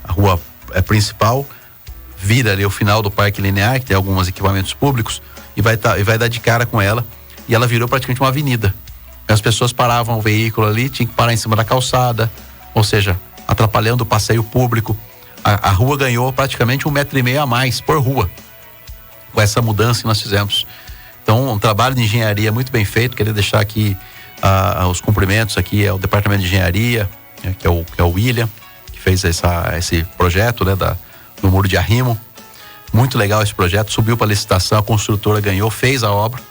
rua principal, vira ali o final do Parque Linear, que tem alguns equipamentos públicos, e vai dar de cara com ela, e ela virou praticamente uma avenida. As pessoas paravam o veículo ali, tinha que parar em cima da calçada, ou seja, atrapalhando o passeio público. A rua ganhou praticamente 1,5 metro a mais por rua, com essa mudança que nós fizemos. Então, um trabalho de engenharia muito bem feito. Queria deixar aqui os cumprimentos aqui ao Departamento de Engenharia, que é o William, que fez esse projeto, né, do Muro de Arrimo. Muito legal esse projeto, subiu para licitação, a construtora ganhou, fez a obra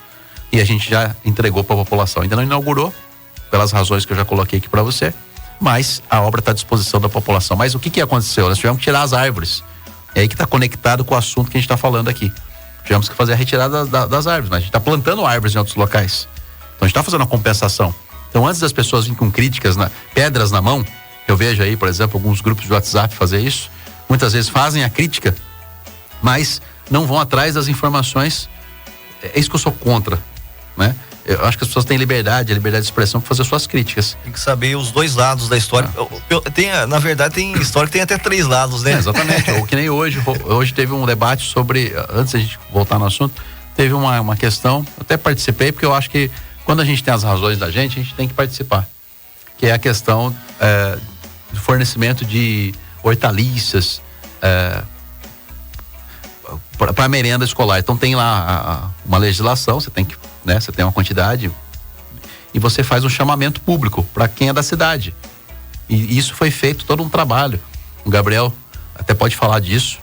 e a gente já entregou para a população. Ainda não inaugurou, pelas razões que eu já coloquei aqui para você, mas a obra está à disposição da população. Mas o que aconteceu? Nós tivemos que tirar as árvores. É aí que está conectado com o assunto que a gente está falando aqui. Tivemos que fazer a retirada das árvores, mas a gente está plantando árvores em outros locais. Então a gente está fazendo uma compensação. Então, antes das pessoas virem com críticas, pedras na mão, eu vejo aí, por exemplo, alguns grupos de WhatsApp fazer isso, muitas vezes fazem a crítica, mas não vão atrás das informações. É isso que eu sou contra, né? Eu acho que as pessoas têm liberdade de expressão para fazer suas críticas. Tem que saber os dois lados da história. Na verdade, tem história que tem até 3 lados, né? Exatamente. Ou que nem hoje teve um debate sobre, antes da gente voltar no assunto, teve uma questão, até participei, porque eu acho que quando a gente tem as razões da gente, a gente tem que participar. Que é a questão do fornecimento de hortaliças para a merenda escolar. Então tem lá uma legislação, você tem que, né, você tem uma quantidade e você faz um chamamento público para quem é da cidade. E isso foi feito todo um trabalho. O Gabriel até pode falar disso,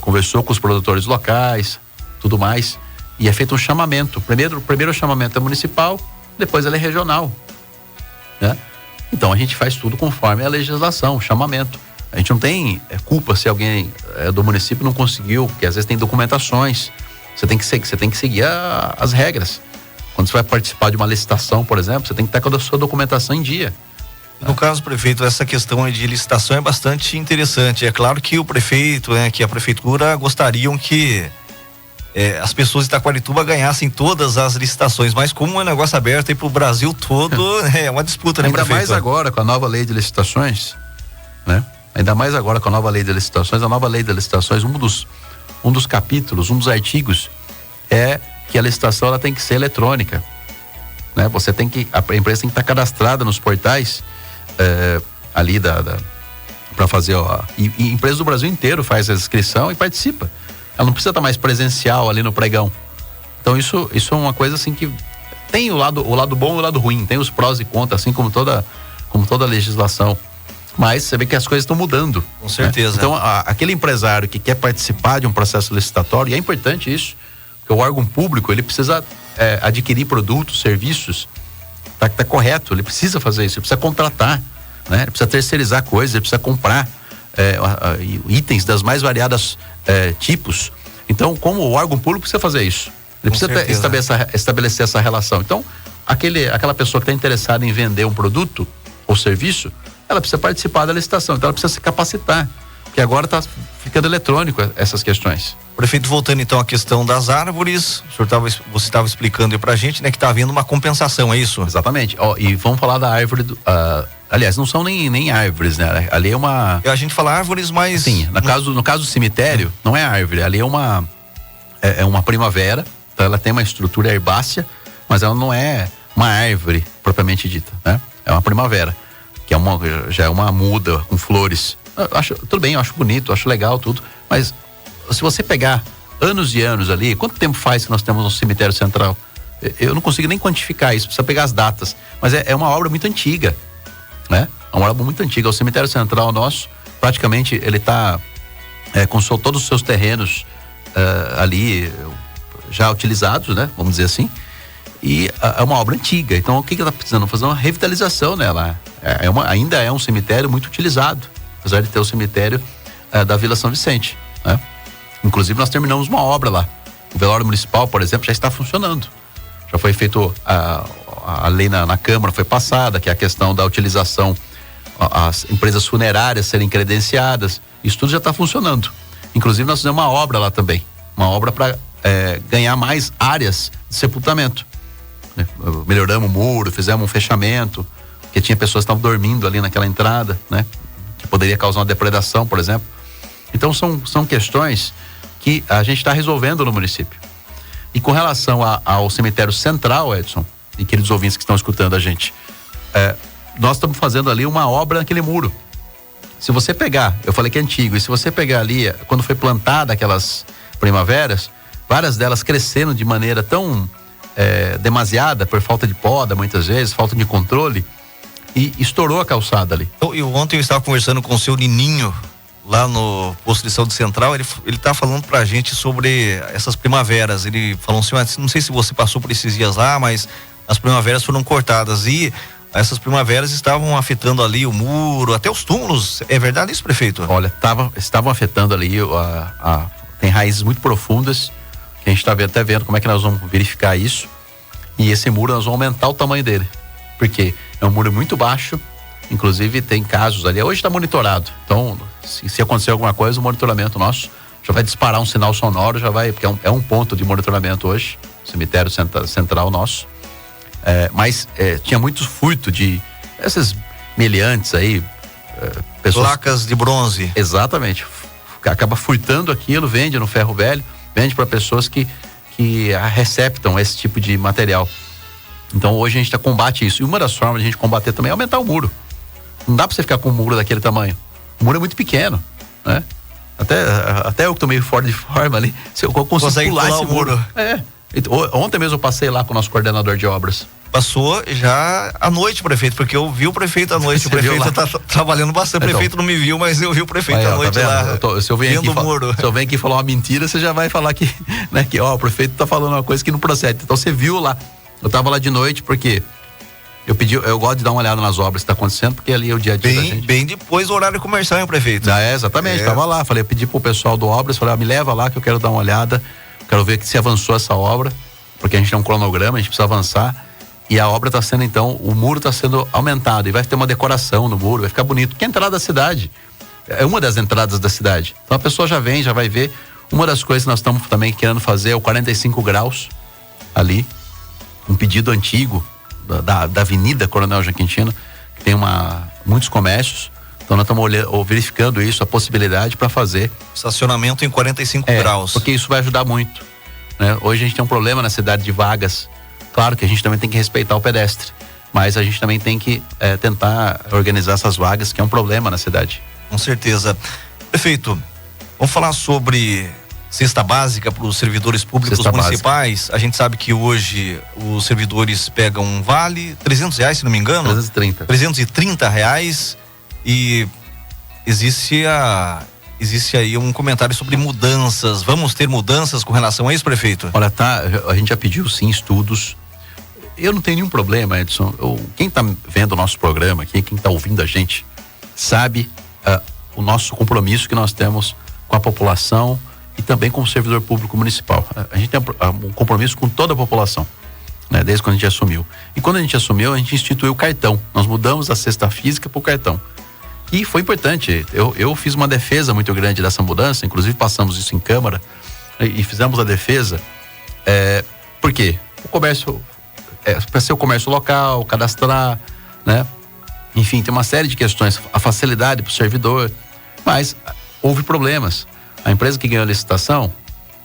conversou com os produtores locais, tudo mais, e é feito um chamamento. Primeiro o chamamento é municipal, depois ele é regional, né? Então a gente faz tudo conforme a legislação, o chamamento. A gente não tem culpa se alguém do município não conseguiu, porque às vezes tem documentações. Você tem que seguir as regras. Quando você vai participar de uma licitação, por exemplo, você tem que estar com a sua documentação em dia. No caso, prefeito, essa questão de licitação é bastante interessante. É claro que o prefeito, que a prefeitura gostariam que as pessoas de Itaquarituba ganhassem todas as licitações, mas como é um negócio aberto aí pro Brasil todo, é uma disputa, né, prefeito? Ainda mais agora com a nova lei de licitações, né? Ainda mais agora com a nova lei de licitações. A nova lei de licitações, um dos capítulos, um dos artigos é que a licitação ela tem que ser eletrônica, né? A empresa tem que estar cadastrada nos portais ali para fazer e empresas do Brasil inteiro faz a inscrição e participa. Ela não precisa estar mais presencial ali no pregão. Então isso é uma coisa assim que tem o lado bom e o lado ruim, tem os prós e contras, assim como toda legislação. Mas você vê que as coisas estão mudando. Com certeza. Né? Então, aquele empresário que quer participar de um processo licitatório, e é importante isso, porque o órgão público, ele precisa adquirir produtos, serviços, tá correto, ele precisa fazer isso, ele precisa contratar, né? Ele precisa terceirizar coisas, ele precisa comprar itens das mais variadas tipos. Então, como o órgão público precisa fazer isso? Ele precisa estabelecer essa relação. Então, aquela pessoa que está interessada em vender um produto ou serviço, ela precisa participar da licitação, então ela precisa se capacitar, porque agora está ficando eletrônico essas questões. Prefeito, voltando então à questão das árvores, você estava explicando aí pra gente, né, que está havendo uma compensação, é isso? Exatamente. E vamos falar da árvore, aliás, não são nem árvores, né? Ali é uma... A gente fala árvores, mas... Sim, no caso do cemitério, não é árvore, ali é uma primavera, então ela tem uma estrutura herbácea, mas ela não é uma árvore propriamente dita, né? É uma primavera, que já é uma muda com flores. Tudo bem, eu acho bonito, eu acho legal tudo, mas se você pegar anos e anos ali, quanto tempo faz que nós temos um cemitério central? Eu não consigo nem quantificar isso, precisa pegar as datas, mas é uma obra muito antiga, né? É uma obra muito antiga. O cemitério central nosso, praticamente, ele está com todos os seus terrenos ali já utilizados, né? Vamos dizer assim. E é uma obra antiga, então o que ela está precisando? Fazer uma revitalização nela. Ainda é um cemitério muito utilizado, apesar de ter o cemitério da Vila São Vicente, né? Inclusive nós terminamos uma obra lá. O velório municipal, por exemplo, já está funcionando. Já foi feito a lei na Câmara, foi passada, que é a questão da utilização, as empresas funerárias serem credenciadas. Isso tudo já está funcionando. Inclusive nós fizemos uma obra lá também. Uma obra para ganhar mais áreas de sepultamento. Melhoramos o muro, fizemos um fechamento, porque tinha pessoas que estavam dormindo ali naquela entrada, né? Que poderia causar uma depredação, por exemplo. Então são questões que a gente está resolvendo no município. E com relação ao cemitério central, Edson, e queridos ouvintes que estão escutando a gente, nós estamos fazendo ali uma obra naquele muro. Se você pegar, eu falei que é antigo, e se você pegar ali, quando foi plantada aquelas primaveras, várias delas cresceram de maneira tão demasiada, por falta de poda muitas vezes, falta de controle, e estourou a calçada ali. Ontem eu estava conversando com o seu Nininho, lá no posto de saúde central, ele tá falando pra gente sobre essas primaveras. Ele falou assim, não sei se você passou por esses dias lá, mas as primaveras foram cortadas e essas primaveras estavam afetando ali o muro, até os túmulos. É verdade isso, prefeito? Olha, estavam afetando ali, tem raízes muito profundas, que a gente está até vendo como é que nós vamos verificar isso. E esse muro nós vamos aumentar o tamanho dele, porque é um muro muito baixo. Inclusive tem casos ali, hoje está monitorado, então se acontecer alguma coisa, o monitoramento nosso já vai disparar um sinal sonoro, já vai, porque é um ponto de monitoramento hoje, cemitério central nosso, mas tinha muito furto de essas meliantes aí, pessoas, placas de bronze. Exatamente, acaba furtando aquilo, vende no ferro velho, vende para pessoas que receptam esse tipo de material. Então hoje a gente combate isso, e uma das formas de a gente combater também é aumentar o muro. Não dá pra você ficar com um muro daquele tamanho. O muro é muito pequeno, né? Até eu que tô meio fora de forma ali, se eu consigo pular esse muro. Ontem mesmo eu passei lá com o nosso coordenador de obras. Passou já à noite, prefeito, porque eu vi o prefeito à noite. O prefeito tá trabalhando bastante. O prefeito não me viu, mas eu vi o prefeito à noite lá. Se eu venho aqui falar uma mentira, você já vai falar que, né, que o prefeito tá falando uma coisa que não procede. Então você viu lá. Eu tava lá de noite porque eu gosto de dar uma olhada nas obras que tá acontecendo, porque ali é o dia a dia da gente. Bem depois do horário comercial, hein, prefeito? Exatamente, tava lá, eu pedi pro pessoal do Obras, falei, me leva lá que eu quero dar uma olhada, quero ver que se avançou essa obra, porque a gente tem um cronograma, a gente precisa avançar, e a obra tá sendo então, o muro tá sendo aumentado, e vai ter uma decoração no muro, vai ficar bonito, que é a entrada da cidade, é uma das entradas da cidade, então a pessoa já vem, já vai ver. Uma das coisas que nós estamos também querendo fazer é o 45 graus ali, um pedido antigo da Avenida Coronel João Quintino, que tem muitos comércios. Então nós estamos verificando isso, a possibilidade para fazer estacionamento em 45 graus. Porque isso vai ajudar muito, né? Hoje a gente tem um problema na cidade de vagas. Claro que a gente também tem que respeitar o pedestre, mas a gente também tem que tentar organizar essas vagas, que é um problema na cidade. Com certeza. Prefeito, vamos falar sobre cesta básica para os servidores públicos municipais. Básica. A gente sabe que hoje os servidores pegam um vale, R$300, se não me engano. R$330. E existe aí um comentário sobre mudanças. Vamos ter mudanças com relação a isso, prefeito? Olha, a gente já pediu sim estudos. Eu não tenho nenhum problema, Edson. Quem está vendo o nosso programa aqui, quem está ouvindo a gente, sabe o nosso compromisso que nós temos com a população e também com o servidor público municipal. A gente tem um compromisso com toda a população, né, desde quando a gente assumiu. E quando a gente assumiu, a gente instituiu o cartão. Nós mudamos a cesta física para o cartão. E foi importante. Eu fiz uma defesa muito grande dessa mudança, inclusive passamos isso em Câmara e fizemos a defesa. Por quê? O comércio, para ser o comércio local, cadastrar, né? Enfim, tem uma série de questões, a facilidade para o servidor, mas houve problemas. A empresa que ganhou a licitação,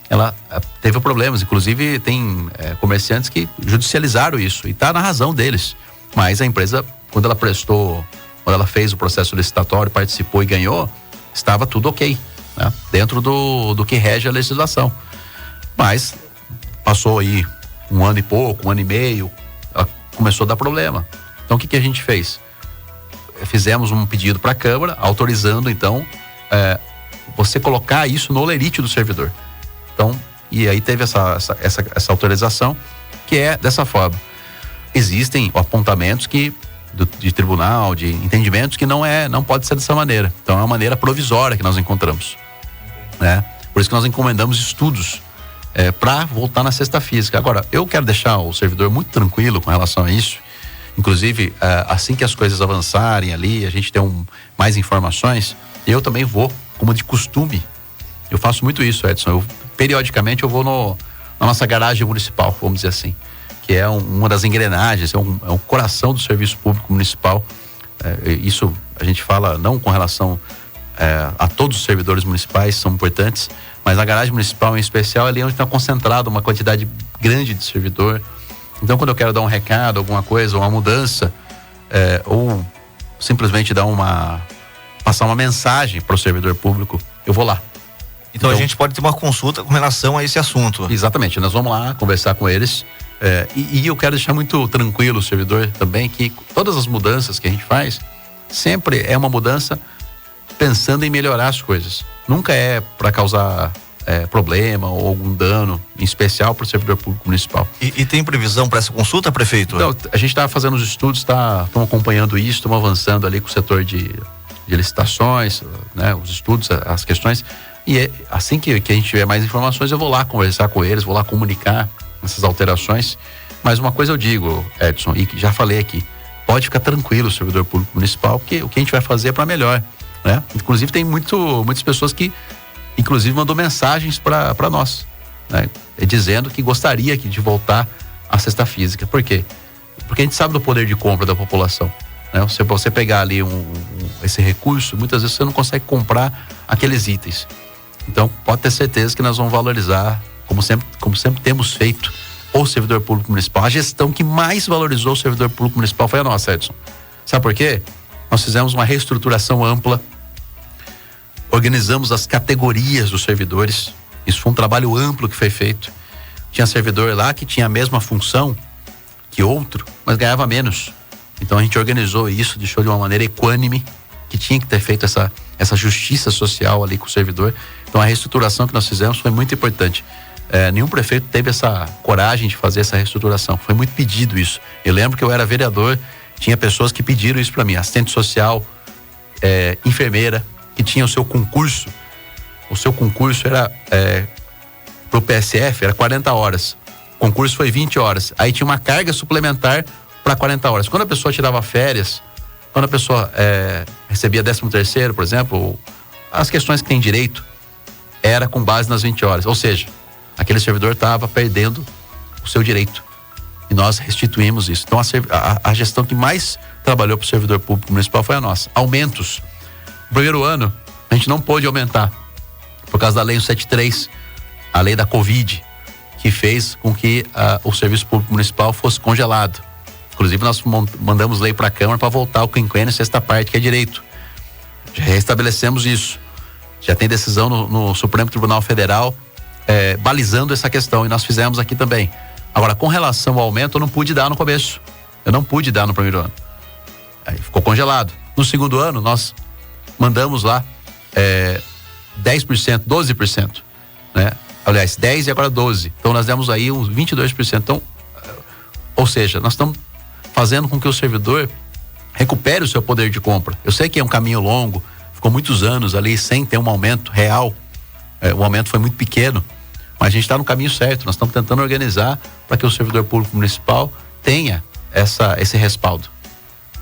ela teve problemas, inclusive tem comerciantes que judicializaram isso, e está na razão deles. Mas a empresa, quando ela fez o processo licitatório, participou e ganhou, estava tudo ok, né? Dentro do que rege a legislação. Mas passou aí um ano e pouco, um ano e meio, ela começou a dar problema. Então o que a gente fez? Fizemos um pedido para a Câmara, autorizando então você colocar isso no lerite do servidor. Então, e aí teve essa autorização, que é dessa forma. Existem apontamentos de tribunal, de entendimentos que não pode ser dessa maneira. Então é uma maneira provisória que nós encontramos, né? Por isso que nós encomendamos estudos para voltar na cesta física. Agora, eu quero deixar o servidor muito tranquilo com relação a isso. Inclusive, assim que as coisas avançarem ali, a gente tem mais informações, eu também vou, como de costume. Eu faço muito isso, Edson. Periodicamente eu vou na nossa garagem municipal, vamos dizer assim, que é uma das engrenagens, é um coração do serviço público municipal. Isso a gente fala não com relação a todos os servidores municipais, são importantes, mas a garagem municipal em especial, ali é onde está concentrado uma quantidade grande de servidor. Então, quando eu quero dar um recado, alguma coisa, uma mudança, ou simplesmente passar uma mensagem para o servidor público, eu vou lá. Então a gente pode ter uma consulta com relação a esse assunto. Exatamente, nós vamos lá conversar com eles. E eu quero deixar muito tranquilo o servidor também, que todas as mudanças que a gente faz, sempre é uma mudança pensando em melhorar as coisas. Nunca é para causar problema ou algum dano, em especial para o servidor público municipal. E tem previsão para essa consulta, prefeito? Então, a gente está fazendo os estudos, estamos acompanhando isso, estamos avançando ali com o setor de licitações, né, os estudos, as questões. E assim que a gente tiver mais informações, eu vou lá conversar com eles, vou lá comunicar essas alterações. Mas uma coisa eu digo, Edson, e que já falei aqui, pode ficar tranquilo o servidor público municipal, porque o que a gente vai fazer é para melhor, né? Inclusive tem muitas pessoas que inclusive mandou mensagens para nós, né, dizendo que gostaria de voltar à cesta física. Por quê? Porque a gente sabe do poder de compra da população, né? Você pegar ali esse recurso, muitas vezes você não consegue comprar aqueles itens. Então pode ter certeza que nós vamos valorizar, como sempre temos feito, o servidor público municipal. A gestão que mais valorizou o servidor público municipal foi a nossa, Edson. Sabe por quê? Nós fizemos uma reestruturação ampla, organizamos as categorias dos servidores. Isso foi um trabalho amplo que foi feito. Tinha servidor lá que tinha a mesma função que outro, mas ganhava menos. Então a gente organizou isso, deixou de uma maneira equânime, que tinha que ter feito essa justiça social ali com o servidor. Então a reestruturação que nós fizemos foi muito importante. Nenhum prefeito teve essa coragem de fazer essa reestruturação. Foi muito pedido isso. Eu lembro que eu era vereador, tinha pessoas que pediram isso para mim, assistente social, enfermeira, que tinha o seu concurso. O seu concurso era pro PSF, era 40 horas. O concurso foi 20 horas. Aí tinha uma carga suplementar para 40 horas. Quando a pessoa tirava férias, quando a pessoa recebia 13º, por exemplo, as questões que tem direito, era com base nas 20 horas. Ou seja, aquele servidor estava perdendo o seu direito. E nós restituímos isso. Então a gestão que mais trabalhou para o servidor público municipal foi a nossa. Aumentos. No primeiro ano, a gente não pôde aumentar, por causa da lei 173, a lei da Covid, que fez com que o serviço público municipal fosse congelado. Inclusive, nós mandamos lei para a Câmara para voltar o quinquênio, sexta parte, que é direito. Já restabelecemos isso. Já tem decisão no Supremo Tribunal Federal balizando essa questão, e nós fizemos aqui também. Agora, com relação ao aumento, eu não pude dar no começo. Eu não pude dar no primeiro ano. Aí ficou congelado. No segundo ano, nós mandamos lá 10%, 12%, né? Aliás, 10% e agora 12%. Então nós demos aí uns 22%. Então, ou seja, nós estamos fazendo com que o servidor recupere o seu poder de compra. Eu sei que é um caminho longo, ficou muitos anos ali sem ter um aumento real. O aumento foi muito pequeno, mas a gente está no caminho certo. Nós estamos tentando organizar para que o servidor público municipal tenha esse respaldo.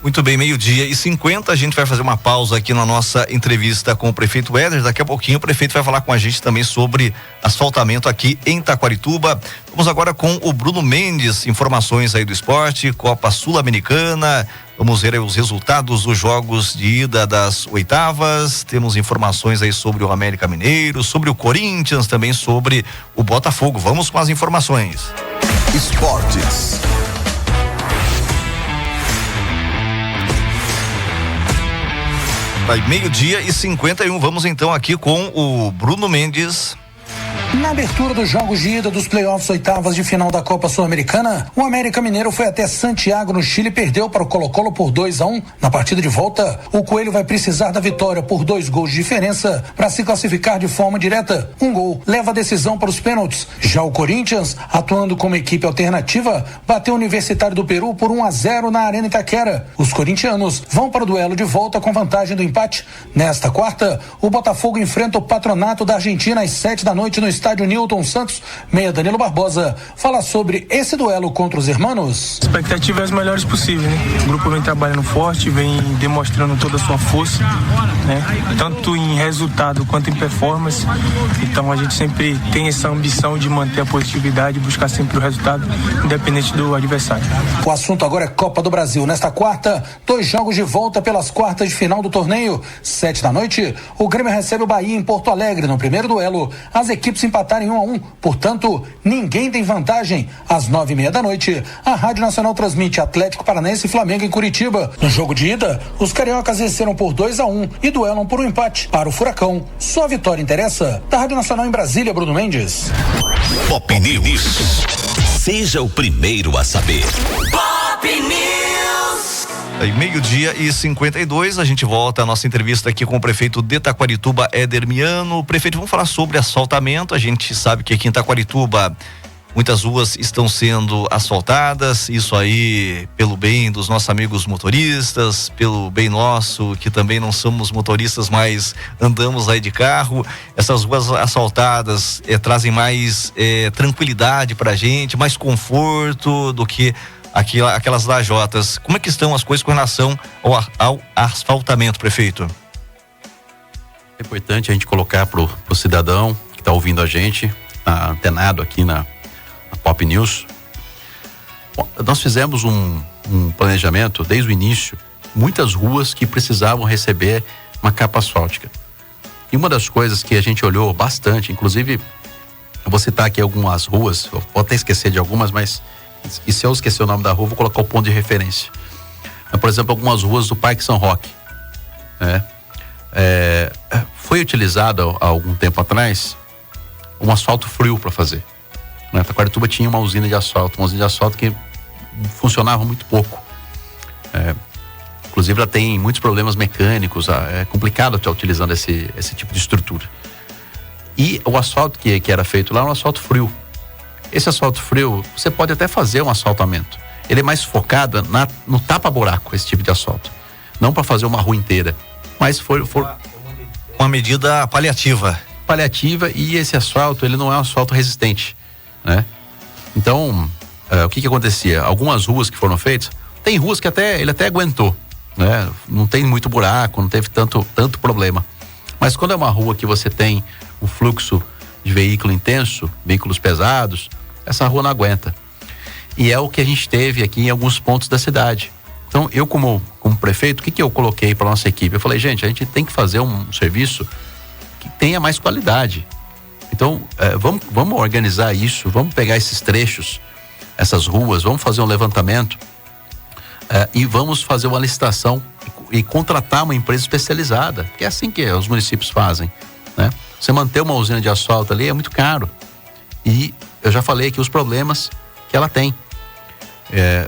Muito bem, 12:50, a gente vai fazer uma pausa aqui na nossa entrevista com o prefeito Éder. Daqui a pouquinho o prefeito vai falar com a gente também sobre asfaltamento aqui em Taquarituba. Vamos agora com o Bruno Mendes, informações aí do esporte, Copa Sul-Americana. Vamos ver aí os resultados dos jogos de ida das oitavas. Temos informações aí sobre o América Mineiro, sobre o Corinthians, também sobre o Botafogo. Vamos com as informações. Esportes. Vai 12:51, vamos então aqui com o Bruno Mendes. Na abertura dos jogos de ida dos playoffs oitavas de final da Copa Sul-Americana, o América Mineiro foi até Santiago, no Chile, e perdeu para o Colo-Colo por 2-1. Na partida de volta, o Coelho vai precisar da vitória por 2 gols de diferença para se classificar de forma direta. Um gol leva a decisão para os pênaltis. Já o Corinthians, atuando como equipe alternativa, bateu o Universitário do Peru por 1-0 na Arena Itaquera. Os corintianos vão para o duelo de volta com vantagem do empate. Nesta quarta, o Botafogo enfrenta o Patronato da Argentina às 7 da noite no estádio Newton Santos. Meia Danilo Barbosa fala sobre esse duelo contra os hermanos. A expectativa é as melhores possíveis, né? O grupo vem trabalhando forte, vem demonstrando toda a sua força, né? Tanto em resultado quanto em performance. Então a gente sempre tem essa ambição de manter a positividade e buscar sempre o resultado, independente do adversário. O assunto agora é Copa do Brasil. Nesta quarta, 2 jogos de volta pelas quartas de final do torneio. 7 da noite, o Grêmio recebe o Bahia em Porto Alegre. No primeiro duelo, as equipes empataram em 1-1, portanto, ninguém tem vantagem. Às 9:30 da noite, a Rádio Nacional transmite Atlético Paranaense e Flamengo em Curitiba. No jogo de ida, os cariocas venceram por 2-1 e duelam por um empate. Para o Furacão, só a vitória interessa. Da Rádio Nacional em Brasília, Bruno Mendes. Pop News. Seja o primeiro a saber. Pop News. Aí, 12:52, a gente volta a nossa entrevista aqui com o prefeito de Taquarituba, Éder Miano. Prefeito, vamos falar sobre asfaltamento. A gente sabe que aqui em Taquarituba muitas ruas estão sendo asfaltadas, isso aí pelo bem dos nossos amigos motoristas, pelo bem nosso, que também não somos motoristas, mas andamos aí de carro. Essas ruas asfaltadas trazem mais tranquilidade pra gente, mais conforto do que aquelas lajotas. Como é que estão as coisas com relação ao asfaltamento, prefeito? É importante a gente colocar pro cidadão que está ouvindo a gente, antenado aqui na Pop News. Bom, nós fizemos um planejamento desde o início, muitas ruas que precisavam receber uma capa asfáltica. E uma das coisas que a gente olhou bastante, inclusive, eu vou citar aqui algumas ruas, eu vou até esquecer de algumas, mas e se eu esquecer o nome da rua, vou colocar o ponto de referência. Por exemplo, algumas ruas do Parque São Roque. Foi utilizado há algum tempo atrás um asfalto frio para fazer. Taquarituba tinha uma usina de asfalto que funcionava muito pouco. Inclusive ela tem muitos problemas mecânicos, é complicado estar utilizando esse tipo de estrutura. E o asfalto que era feito lá era um asfalto frio. Esse asfalto frio, você pode até fazer um asfaltamento. Ele é mais focado no tapa-buraco, esse tipo de asfalto. Não para fazer uma rua inteira, mas uma medida paliativa. E esse asfalto, ele não é um asfalto resistente, né? Então, o que acontecia? Algumas ruas que foram feitas, tem ruas que ele até aguentou, né? Não tem muito buraco, não teve tanto problema. Mas quando é uma rua que você tem um fluxo de veículo intenso, veículos pesados, essa rua não aguenta. E é o que a gente teve aqui em alguns pontos da cidade. Então, eu como prefeito, o que eu coloquei para nossa equipe? Eu falei, gente, a gente tem que fazer um serviço que tenha mais qualidade. Então, vamos organizar isso, vamos pegar esses trechos, essas ruas, vamos fazer um levantamento e vamos fazer uma licitação e contratar uma empresa especializada, que é assim que os municípios fazem, né? Você manter uma usina de asfalto ali é muito caro. E eu já falei aqui os problemas que ela tem.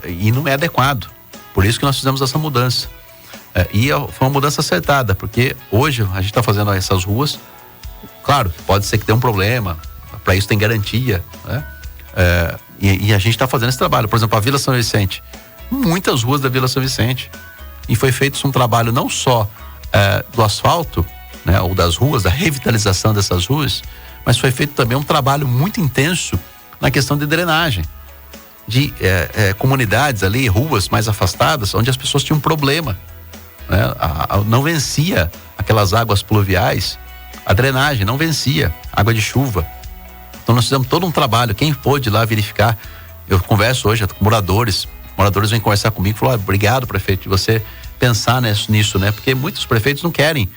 E não é adequado. Por isso que nós fizemos essa mudança. E foi uma mudança acertada, porque hoje a gente está fazendo essas ruas. Claro, pode ser que tenha um problema, para isso tem garantia, né? E a gente está fazendo esse trabalho. Por exemplo, a Vila São Vicente, muitas ruas da Vila São Vicente. E foi feito um trabalho não só do asfalto, né, ou das ruas, da revitalização dessas ruas, mas foi feito também um trabalho muito intenso na questão de drenagem, de comunidades ali, ruas mais afastadas, onde as pessoas tinham problema, né? Não vencia aquelas águas pluviais, a drenagem não vencia, água de chuva. Então nós fizemos todo um trabalho, quem pôde lá verificar, eu converso hoje com moradores vêm conversar comigo e falaram, obrigado, prefeito, de você pensar nisso, né? Porque muitos prefeitos não querem,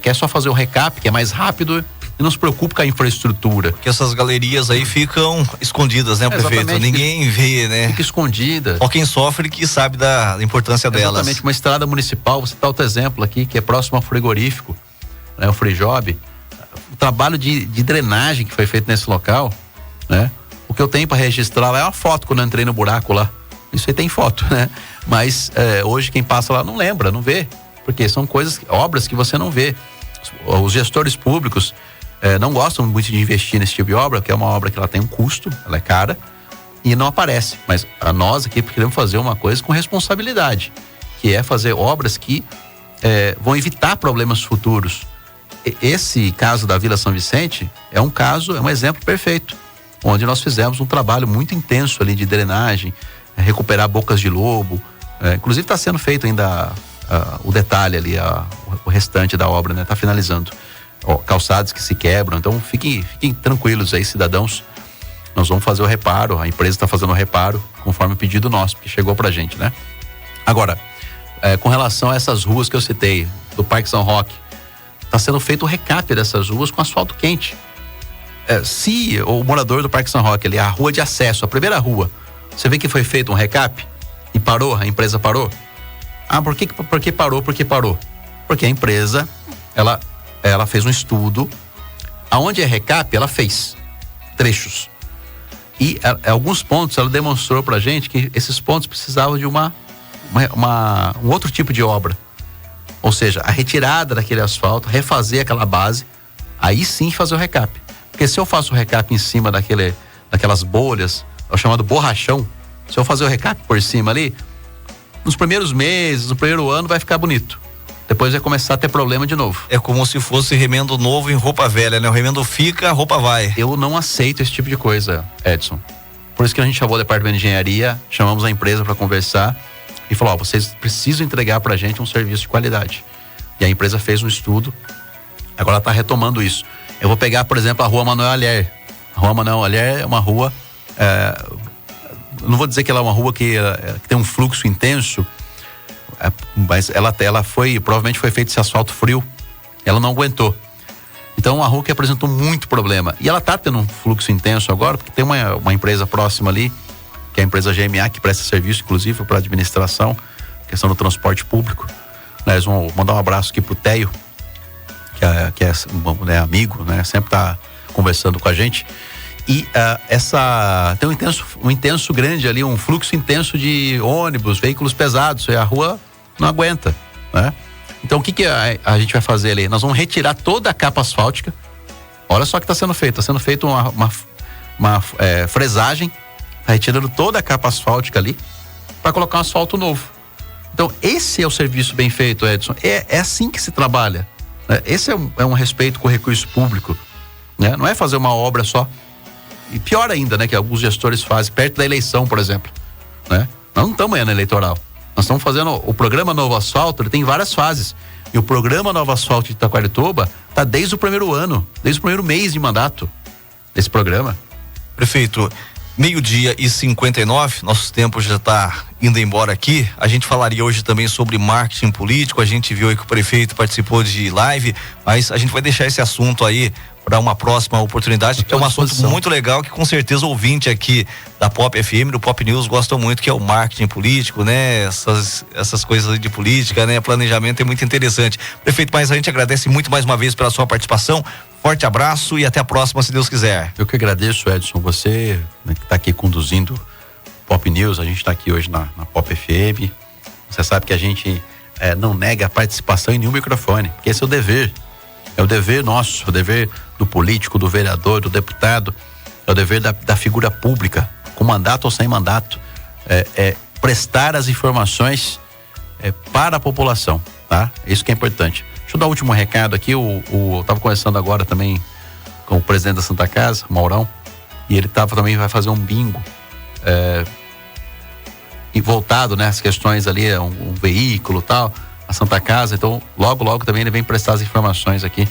quer só fazer o recap, que é mais rápido, e não se preocupa com a infraestrutura. Porque essas galerias aí ficam escondidas, né, prefeito? Ninguém vê, né? Fica escondida. Só quem sofre que sabe da importância delas. Exatamente, uma estrada municipal, você tá outro exemplo aqui, que é próximo ao frigorífico, né, o Frijob, o trabalho de drenagem que foi feito nesse local, né? O que eu tenho para registrar lá é uma foto quando eu entrei no buraco lá. Isso aí tem foto, né? Mas hoje quem passa lá não lembra, não vê, porque são obras que você não vê. Os gestores públicos não gostam muito de investir nesse tipo de obra, porque é uma obra que ela tem um custo, ela é cara e não aparece. Mas nós aqui queremos fazer uma coisa com responsabilidade, que é fazer obras que vão evitar problemas futuros. Esse caso da Vila São Vicente é um exemplo perfeito, onde nós fizemos um trabalho muito intenso ali de drenagem, recuperar bocas de lobo, inclusive está sendo feito ainda o detalhe ali, o restante da obra, né? Tá finalizando. Calçados que se quebram, então fiquem tranquilos aí, cidadãos. Nós vamos fazer o reparo, a empresa está fazendo o reparo conforme o pedido nosso, que chegou pra gente, né? Agora, com relação a essas ruas que eu citei, do Parque São Roque, está sendo feito o recap dessas ruas com asfalto quente. Se o morador do Parque São Roque ali, a rua de acesso, a primeira rua, você vê que foi feito um recap e parou, a empresa parou. Por que parou? Porque parou. Porque a empresa, ela fez um estudo, aonde é recap, ela fez trechos. E alguns pontos ela demonstrou pra gente que esses pontos precisavam de um outro tipo de obra. Ou seja, a retirada daquele asfalto, refazer aquela base, aí sim fazer o recap. Porque se eu faço o recap em cima daquelas bolhas, é o chamado borrachão, se eu fazer o recap por cima ali, nos primeiros meses, no primeiro ano vai ficar bonito. Depois vai começar a ter problema de novo. É como se fosse remendo novo em roupa velha, né? O remendo fica, a roupa vai. Eu não aceito esse tipo de coisa, Edson. Por isso que a gente chamou o departamento de engenharia, chamamos a empresa para conversar e falou, vocês precisam entregar pra gente um serviço de qualidade. E a empresa fez um estudo, agora ela tá retomando isso. Eu vou pegar, por exemplo, a Rua Manuel Alher. A Rua Manuel Alher é uma rua, não vou dizer que ela é uma rua que tem um fluxo intenso, mas provavelmente foi feito esse asfalto frio, ela não aguentou. Então uma rua que apresentou muito problema, e ela tá tendo um fluxo intenso agora, porque tem uma empresa próxima ali, que é a empresa GMA, que presta serviço inclusive para administração, questão do transporte público. Nós vamos mandar um abraço aqui pro Teio, que é amigo, né? Sempre tá conversando com a gente. E tem um intenso grande ali, um fluxo intenso de ônibus, veículos pesados, e a rua não aguenta, né? Então o que a gente vai fazer ali? Nós vamos retirar toda a capa asfáltica. Olha só o que está sendo feito. Está sendo feito uma fresagem, tá retirando toda a capa asfáltica ali para colocar um asfalto novo. Então esse é o serviço bem feito, Edson. É assim que se trabalha, né? Esse é um respeito com o recurso público, né? Não é fazer uma obra só. E pior ainda, né? Que alguns gestores fazem perto da eleição, por exemplo, né? Nós não estamos aí na eleitoral. Nós estamos fazendo o programa Novo Asfalto, ele tem várias fases. E o programa Novo Asfalto de Itaquarituba está desde o primeiro ano, desde o primeiro mês de mandato desse programa. Prefeito, 12:59, nosso tempo já está indo embora aqui. A gente falaria hoje também sobre marketing político. A gente viu aí que o prefeito participou de live, mas a gente vai deixar esse assunto aí para uma próxima oportunidade, que é um assunto muito legal, que com certeza o ouvinte aqui da Pop FM, do Pop News, gostam muito, que é o marketing político, né? Essas coisas de política, né? Planejamento é muito interessante. Prefeito, mas a gente agradece muito mais uma vez pela sua participação. Forte abraço e até a próxima, se Deus quiser. Eu que agradeço, Edson, você, né, que está aqui conduzindo Pop News. A gente está aqui hoje na Pop FM. Você sabe que a gente não nega a participação em nenhum microfone, porque esse é o dever. É o dever nosso, é o dever do político, do vereador, do deputado, é o dever da figura pública, com mandato ou sem mandato, prestar as informações para a população, tá? Isso que é importante. Deixa eu dar o último recado aqui, eu estava conversando agora também com o presidente da Santa Casa, Maurão, e ele também vai fazer um bingo, e voltado, né, as questões ali, um veículo e tal, a Santa Casa, então logo também ele vem prestar as informações aqui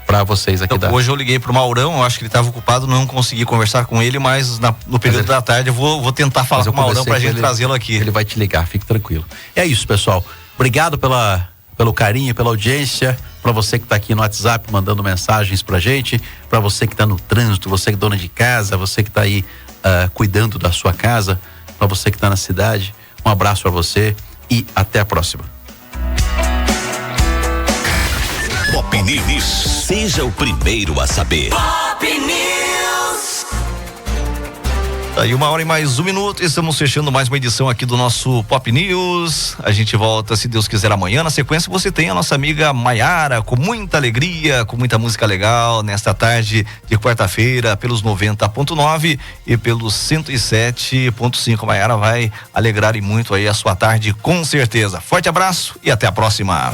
para vocês aqui. Então, hoje eu liguei pro Maurão, eu acho que ele estava ocupado, não consegui conversar com ele, mas no período da tarde eu vou tentar falar com o Maurão pra gente trazê-lo aqui. Ele vai te ligar, fique tranquilo. É isso, pessoal. Obrigado pelo carinho, pela audiência, para você que tá aqui no WhatsApp mandando mensagens pra gente, para você que tá no trânsito, você que é dona de casa, você que tá aí cuidando da sua casa, para você que tá na cidade, um abraço para você e até a próxima. Pop News. Seja o primeiro a saber. Pop News. Aí 1h mais 1 minuto, estamos fechando mais uma edição aqui do nosso Pop News. A gente volta, se Deus quiser, amanhã. Na sequência você tem a nossa amiga Maiara, com muita alegria, com muita música legal, nesta tarde de quarta-feira, pelos 90.9 e pelos 107.5. Maiara vai alegrar e muito aí a sua tarde, com certeza. Forte abraço e até a próxima.